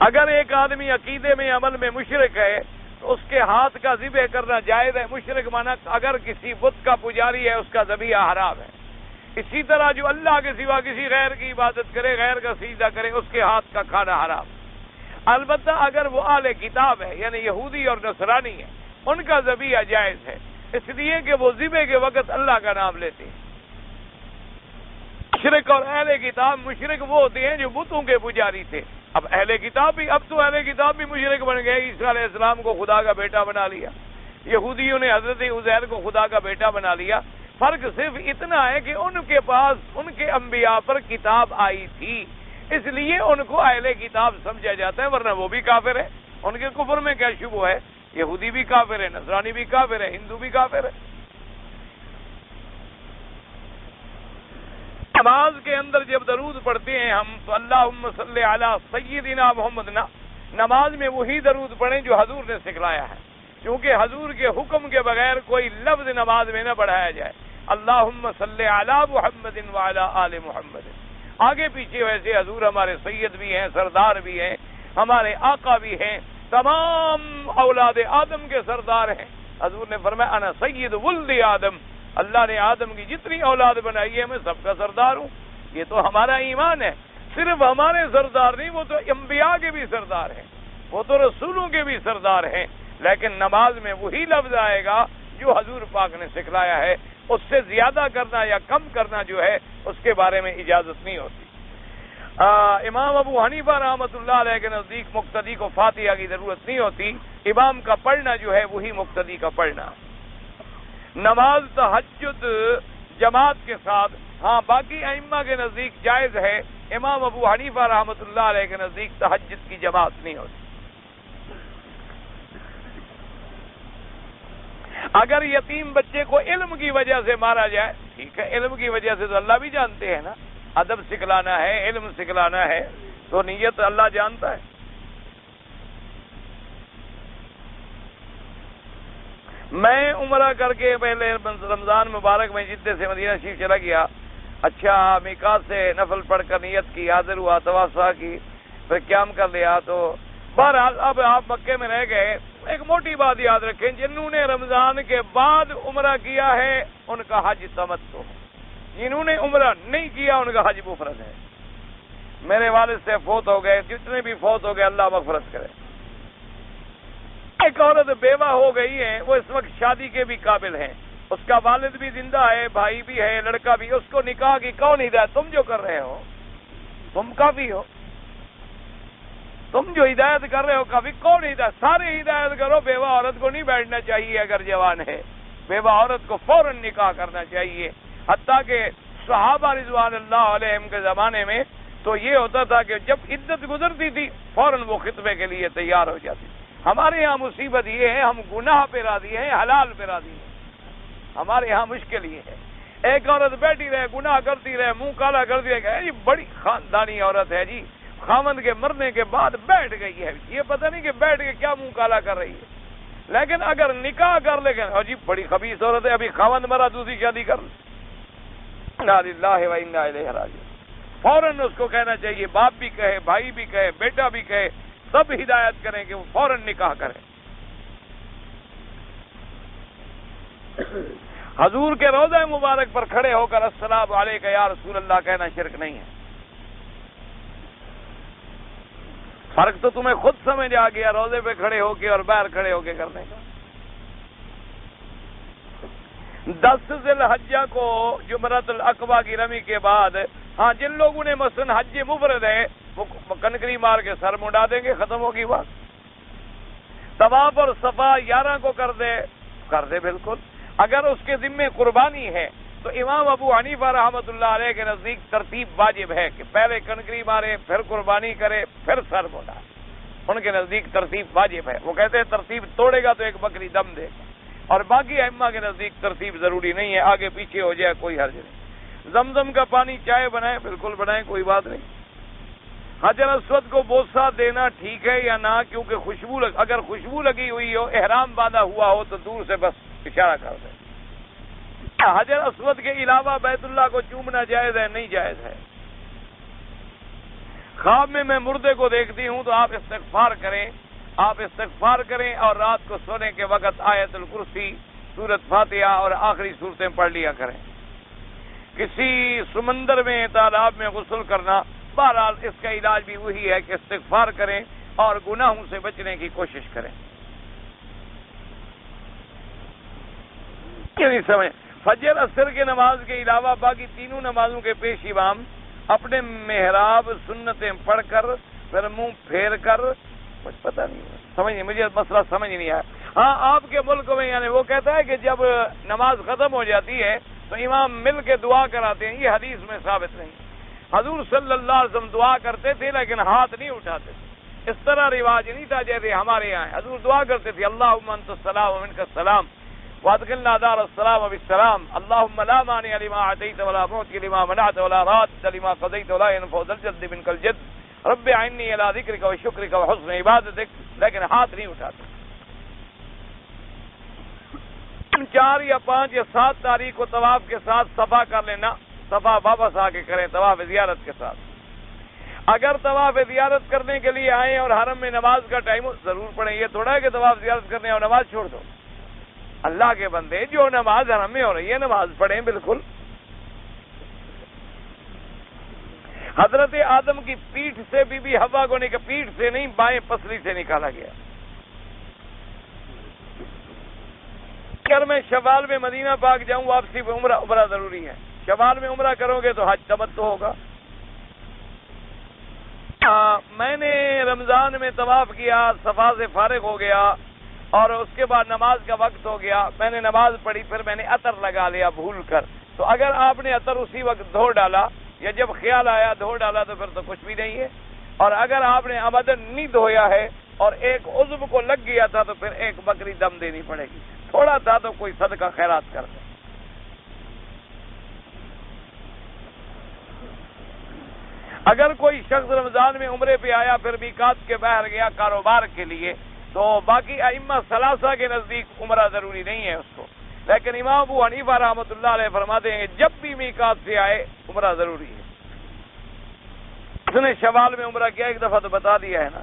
اگر ایک آدمی عقیدے میں عمل میں مشرک ہے تو اس کے ہاتھ کا ذبح کرنا جائز ہے۔ مشرک مانا اگر کسی بت کا پجاری ہے اس کا ذبیحہ حرام ہے۔ اسی طرح جو اللہ کے سوا کسی غیر کی عبادت کرے، غیر کا سجدہ کرے، اس کے ہاتھ کا کھانا حرام۔ البتہ اگر وہ اہل کتاب ہے یعنی یہودی اور نصرانی ہے، ان کا ذبیحہ جائز ہے، اس لیے کہ وہ ذبح کے وقت اللہ کا نام لیتے ہیں۔ مشرک اور اہل کتاب، مشرک وہ ہوتے ہیں جو بتوں کے پجاری تھے، اب اہل کتاب بھی مشرک بن گئے، عیسیٰ علیہ السلام کو خدا کا بیٹا بنا لیا، یہودیوں نے حضرت عزیر کو خدا کا بیٹا بنا لیا۔ فرق صرف اتنا ہے کہ ان کے پاس ان کے انبیاء پر کتاب آئی تھی، اس لیے ان کو اہل کتاب سمجھا جاتا ہے، ورنہ وہ بھی کافر ہے۔ ان کے کفر میں کیا شبہ ہے؟ یہودی بھی کافر ہے، نصرانی بھی کافر ہے، ہندو بھی کافر ہے۔ نماز کے اندر جب درود پڑھتے ہیں ہم تو اللہم صلی علی سیدنا محمد، نماز میں وہی درود پڑھیں جو حضور نے سکھلایا ہے، کیونکہ حضور کے حکم کے بغیر کوئی لفظ نماز میں نہ پڑھایا جائے۔ اللہم صلی علی محمد وعلی آل محمد، آگے پیچھے ویسے حضور ہمارے سید بھی ہیں، سردار بھی ہیں، ہمارے آقا بھی ہیں، تمام اولاد آدم کے سردار ہیں۔ حضور نے فرمایا انا سید ولد آدم، اللہ نے آدم کی جتنی اولاد بنائی ہے میں سب کا سردار ہوں۔ یہ تو ہمارا ایمان ہے، صرف ہمارے سردار نہیں، وہ تو انبیاء کے بھی سردار ہیں، وہ تو رسولوں کے بھی سردار ہیں، لیکن نماز میں وہی لفظ آئے گا جو حضور پاک نے سکھلایا ہے، اس سے زیادہ کرنا یا کم کرنا جو ہے اس کے بارے میں اجازت نہیں ہوتی۔ امام ابو حنیفہ رحمۃ اللہ علیہ کے نزدیک مقتدی کو فاتحہ کی ضرورت نہیں ہوتی، امام کا پڑھنا جو ہے وہی مقتدی کا پڑھنا۔ نماز تہجد جماعت کے ساتھ، ہاں باقی ائمہ کے نزدیک جائز ہے، امام ابو حنیفہ رحمۃ اللہ علیہ کے نزدیک تہجد کی جماعت نہیں ہوتی۔ اگر یتیم بچے کو علم کی وجہ سے مارا جائے، ٹھیک ہے، علم کی وجہ سے تو اللہ بھی جانتے ہیں نا، ادب سکھلانا ہے، علم سکھلانا ہے تو نیت اللہ جانتا ہے۔ میں عمرہ کر کے پہلے رمضان مبارک میں جدہ سے مدینہ شریف چلا گیا، اچھا میقات سے نفل پڑھ کر نیت کی، حاضر ہوا، توافع کی، پھر قیام کر لیا، تو بہرحال اب آپ مکے میں رہ گئے۔ ایک موٹی بات یاد رکھیں، جنہوں نے رمضان کے بعد عمرہ کیا ہے ان کا حج تمتع، جنہوں نے عمرہ نہیں کیا ان کا حج مفرد ہے۔ میرے والد سے فوت ہو گئے، جتنے بھی فوت ہو گئے اللہ مغفرت کرے۔ ایک عورت بیوہ ہو گئی ہے، وہ اس وقت شادی کے بھی قابل ہیں، اس کا والد بھی زندہ ہے، بھائی بھی ہے، لڑکا بھی، اس کو نکاح کی کون ہدایت؟ تم جو کر رہے ہو، تم کافی ہو، تم جو ہدایت کر رہے ہو کافی، کون ہدایت؟ سارے ہدایت کرو، بیوہ عورت کو نہیں بیٹھنا چاہیے، اگر جوان ہے بیوہ عورت کو فوراً نکاح کرنا چاہیے۔ حتیٰ کہ صحابہ رضوان اللہ علیہم کے زمانے میں تو یہ ہوتا تھا کہ جب عدت گزرتی تھی فوراً وہ خطبے کے لیے تیار ہو جاتی۔ ہمارے ہاں مصیبت یہ ہے، ہم گناہ پہ راضی ہیں، حلال پہ راضی ہیں، ہمارے ہاں مشکل یہ ہے۔ ایک عورت بیٹھی رہے، گناہ کرتی رہے، منہ کالا کرتی رہے، یہ بڑی خاندانی عورت ہے جی، خاوند کے مرنے کے بعد بیٹھ گئی ہے، یہ پتہ نہیں کہ بیٹھ کے کیا منہ کالا کر رہی ہے، لیکن اگر نکاح کر لے گا جی بڑی خبیث عورت ہے، ابھی خاوند مرا دوسری شادی کر لے، انا للہ و انا الیہ راجعون، فوراً اس کو کہنا چاہیے، باپ بھی کہے، بھائی بھی کہے، بیٹا بھی کہے، سب ہدایت کریں کہ وہ فوراً نکاح کرے۔ حضور کے روضہ مبارک پر کھڑے ہو کر السلام علیک یا رسول اللہ کہنا شرک نہیں ہے۔ فرق تو تمہیں خود سمجھ آ گیا روضے پہ کھڑے ہو کے اور باہر کھڑے ہو کے کرنے کا۔ 10 ذی الحجہ کو جمرۃ العقبہ کی رمی کے بعد، ہاں جن لوگوں نے مثلا حج مفرد ہے وہ کنکری مار کے سر منڈا دیں گے، ختم ہوگی بات۔ طواف اور صفا 11 کو کر دے بالکل۔ اگر اس کے ذمے قربانی ہے تو امام ابو حنیفہ رحمۃ اللہ علیہ کے نزدیک ترتیب واجب ہے کہ پہلے کنکری مارے، پھر قربانی کرے، پھر سر منڈائے۔ ان کے نزدیک ترتیب واجب ہے، وہ کہتے ہیں ترتیب توڑے گا تو ایک بکری دم دے گا، اور باقی ائمہ کے نزدیک ترتیب ضروری نہیں ہے، آگے پیچھے ہو جائے کوئی حرج نہیں۔ زمزم کا پانی چائے بنائیں، بالکل بنائیں، کوئی بات نہیں۔ حجر اسود کو بوسہ دینا ٹھیک ہے یا نہ؟ کیونکہ اگر خوشبو لگی ہوئی ہو، احرام باندھا ہوا ہو تو دور سے بس اشارہ کر دیں۔ حجر اسود کے علاوہ بیت اللہ کو چومنا جائز ہے؟ نہیں جائز ہے۔ خواب میں مردے کو دیکھتی ہوں تو آپ استغفار کریں اور رات کو سونے کے وقت آیت الکرسی، سورۃ فاتحہ اور آخری صورتیں پڑھ لیا کریں۔ کسی سمندر میں، تالاب میں غسل کرنا، بہرحال اس کا علاج بھی وہی ہے کہ استغفار کریں اور گناہوں سے بچنے کی کوشش کریں۔ کیوں نہیں سمجھ؟ فجر عصر کے نماز کے علاوہ باقی تینوں نمازوں کے پیش امام اپنے محراب سنتیں پڑھ کر پھر منہ پھیر کر، کچھ پتہ نہیں، مجھے مسئلہ سمجھ نہیں آیا۔ ہاں آپ کے ملک میں یعنی وہ کہتا ہے کہ جب نماز ختم ہو جاتی ہے تو امام مل کے دعا کراتے ہیں، یہ حدیث میں ثابت نہیں۔ حضور صلی اللہ علیہ وسلم دعا کرتے تھے لیکن ہاتھ نہیں اٹھاتے تھے، اس طرح رواج نہیں تھا جیسے ہمارے یہاں۔ حضور دعا کرتے تھے اللہم انت السلام ومنک السلام وادخلنا دار السلام بالسلام، اللهم لا مانع لما اعطيت ولا معطي لما منعت ولا راد لما قضيت ولا ينفع ذا الجد منك الجد رب اعني الى ذكرك وشكرك وحسن عبادتك، لیکن ہاتھ نہیں اٹھاتے۔ 4 یا 5 یا 7 تاریخ کو طواف کے ساتھ صفا کر لینا، صفا واپس آ کے کریں طواف زیارت کے ساتھ۔ اگر طواف زیارت کرنے کے لیے آئیں اور حرم میں نماز کا ٹائم ضرور پڑھیں، یہ تھوڑا ہے کہ طواف زیارت کرنے اور نماز چھوڑ دو۔ اللہ کے بندے، جو نماز حرم میں ہو رہی ہے نماز پڑھیں بالکل۔ حضرت آدم کی پیٹھ سے بی بی حوا کو پیٹھ سے نہیں، بائیں پسلی سے نکالا گیا۔ اگر میں شوال میں مدینہ پاک جاؤں، واپسی پہ عمرہ ضروری ہے۔ شوال میں عمرہ کرو گے تو حج تمتع ہوگا۔ میں نے رمضان میں طواف کیا، صفا سے فارغ ہو گیا اور اس کے بعد نماز کا وقت ہو گیا، میں نے نماز پڑھی، پھر میں نے عطر لگا لیا بھول کر، تو اگر آپ نے عطر اسی وقت دھو ڈالا یا جب خیال آیا دھو ڈالا تو پھر تو کچھ بھی نہیں ہے۔ اور اگر آپ نے ابداً نہیں دھویا ہے اور ایک عضو کو لگ گیا تھا تو پھر ایک بکری دم دینی پڑے گی، تھوڑا تھا تو کوئی صدقہ خیرات کر دیں۔ اگر کوئی شخص رمضان میں عمرے پہ آیا پھر میقات کے باہر گیا کاروبار کے لیے تو باقی ائمہ ثلاثہ کے نزدیک عمرہ ضروری نہیں ہے اس کو، لیکن امام ابو حنیفہ رحمۃ اللہ علیہ فرماتے ہیں کہ جب بھی میقات سے آئے عمرہ ضروری ہے۔ اس نے شوال میں عمرہ کیا، ایک دفعہ تو بتا دیا ہے نا۔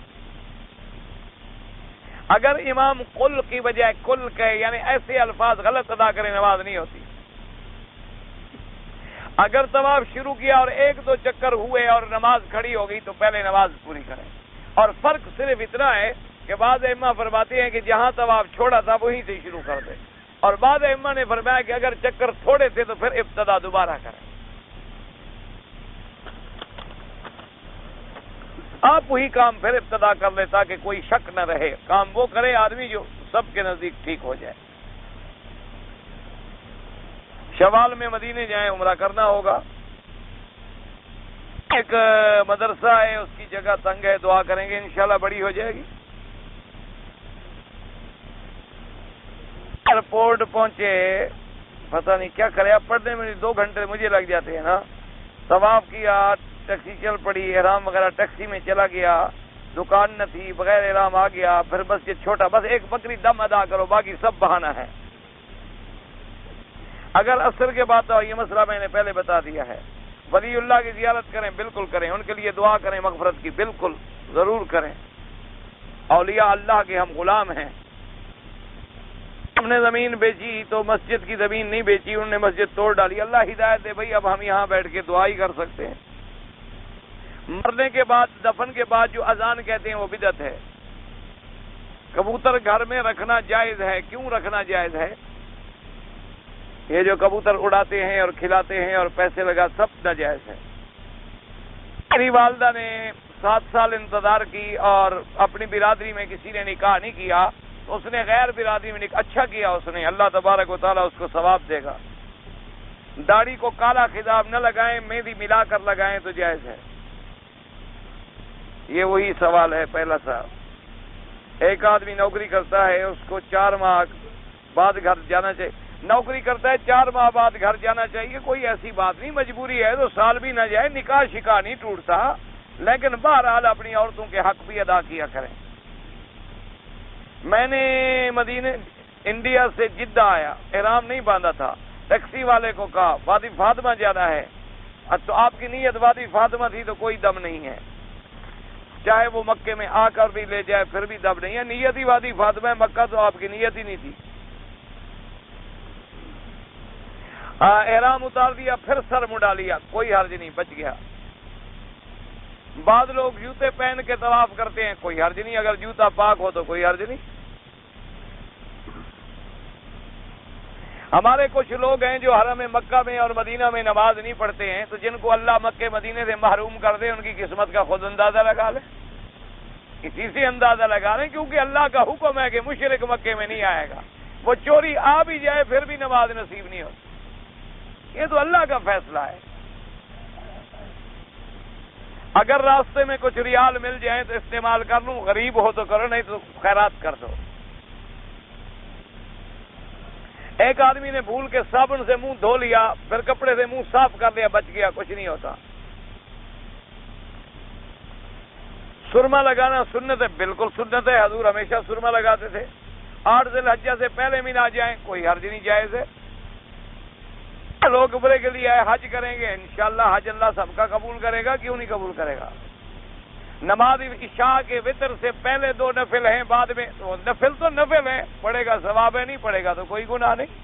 اگر امام قل کی بجائے کل کہے یعنی ایسے الفاظ غلط ادا کرے نماز نہیں ہوتی۔ اگر طواف شروع کیا اور 1-2 چکر ہوئے اور نماز کھڑی ہو گئی تو پہلے نماز پوری کریں۔ اور فرق صرف اتنا ہے کہ بعض ائمہ فرماتے ہیں کہ جہاں طواف چھوڑا تھا وہیں سے شروع کر دیں، اور بعض ائمہ نے فرمایا کہ اگر چکر تھوڑے تھے تو پھر ابتدا دوبارہ کریں۔ آپ وہی کام پھر ابتدا کر لیں تاکہ کوئی شک نہ رہے، کام وہ کرے آدمی جو سب کے نزدیک ٹھیک ہو جائے۔ شوال میں مدینے جائیں، عمرہ کرنا ہوگا۔ ایک مدرسہ ہے، اس کی جگہ تنگ ہے، دعا کریں گے انشاءاللہ بڑی ہو جائے گی۔ ایئرپورٹ پہنچے، پتہ نہیں کیا کرے، اب پڑھنے میں 2 گھنٹے مجھے لگ جاتے ہیں نا۔ طواف کیا، ٹیکسی چل پڑی، احرام وغیرہ ٹیکسی میں چلا گیا، دکان نہ تھی، بغیر احرام آ گیا، پھر مسجد چھوٹا، بس ایک بکری دم ادا کرو، باقی سب بہانہ ہے۔ اگر عصر کے بعد تو یہ مسئلہ میں نے پہلے بتا دیا ہے، ولی اللہ کی زیارت کریں، بالکل کریں، ان کے لیے دعا کریں مغفرت کی، بالکل ضرور کریں۔ اولیاء اللہ کے ہم غلام ہیں۔ ہم نے زمین بیچی تو مسجد کی زمین نہیں بیچی، انہوں نے مسجد توڑ ڈالی، اللہ ہدایت دے بھائی، اب ہم یہاں بیٹھ کے دعا ہی کر سکتے ہیں۔ مرنے کے بعد، دفن کے بعد جو اذان کہتے ہیں وہ بدعت ہے۔ کبوتر گھر میں رکھنا جائز ہے، کیوں رکھنا جائز ہے؟ یہ جو کبوتر اڑاتے ہیں اور کھلاتے ہیں اور پیسے لگا، سب ناجائز ہے۔ میری والدہ نے 7 سال انتظار کی اور اپنی برادری میں کسی نے نکاح نہیں کیا، تو اس نے غیر برادری میں نکاح اچھا کیا، اس نے، اللہ تبارک و تعالیٰ اس کو ثواب دے گا۔ داڑھی کو کالا خضاب نہ لگائیں، مہندی ملا کر لگائیں تو جائز ہے۔ یہ وہی سوال ہے پہلا صاحب۔ ایک آدمی نوکری کرتا ہے، اس کو 4 ماہ بعد گھر جانا چاہیے، نوکری کرتا ہے 4 ماہ بعد گھر جانا چاہیے، کوئی ایسی بات نہیں، مجبوری ہے تو سال بھی نہ جائے، نکاح شکا نہیں ٹوٹتا، لیکن بہرحال اپنی عورتوں کے حق بھی ادا کیا کریں۔ میں نے مدینے انڈیا سے جدہ آیا، احرام نہیں باندھا تھا، ٹیکسی والے کو کہا وادی فاطمہ جانا ہے، تو آپ کی نیت وادی فاطمہ تھی تو کوئی دم نہیں ہے، چاہے وہ مکے میں آ کر بھی لے جائے پھر بھی دم نہیں ہے، نیت ہی وادی فاطمہ ہے، مکہ تو آپ کی نیت ہی نہیں تھی۔ احرام اتار دیا، پھر سر مڈا لیا، کوئی حرج نہیں، بچ گیا۔ بعض لوگ جوتے پہن کے طواف کرتے ہیں، کوئی حرج نہیں، اگر جوتا پاک ہو تو کوئی حرج نہیں۔ ہمارے کچھ لوگ ہیں جو حرم مکہ میں اور مدینہ میں نماز نہیں پڑھتے ہیں، تو جن کو اللہ مکے مدینے سے محروم کر دے، ان کی قسمت کا خود اندازہ لگا لیں، اسی سے اندازہ لگا لیں، کیونکہ اللہ کا حکم ہے کہ مشرک مکے میں نہیں آئے گا، وہ چوری آ بھی جائے پھر بھی نماز نصیب نہیں ہوتی، یہ تو اللہ کا فیصلہ ہے۔ اگر راستے میں کچھ ریال مل جائیں تو استعمال کر لوں، غریب ہو تو کرو، نہیں تو خیرات کر دو۔ ایک آدمی نے بھول کے صابن سے منہ دھو لیا، پھر کپڑے سے منہ صاف کر لیا، بچ گیا، کچھ نہیں ہوتا۔ سرما لگانا سنت ہے، بالکل سنت ہے، حضور ہمیشہ سرما لگاتے تھے۔ 8 ذی الحجہ سے پہلے بھی نہ جائیں، کوئی حرج نہیں، جائز ہے۔ لوگ عمرے کے لیے حج کریں گے، انشاءاللہ حج اللہ سب کا قبول کرے گا، کیوں نہیں قبول کرے گا۔ نماز عشاء کے وتر سے پہلے 2 نفل ہیں، بعد میں نفل تو نفل ہے، پڑھے گا ثواب ہے، نہیں پڑھے گا تو کوئی گناہ نہیں۔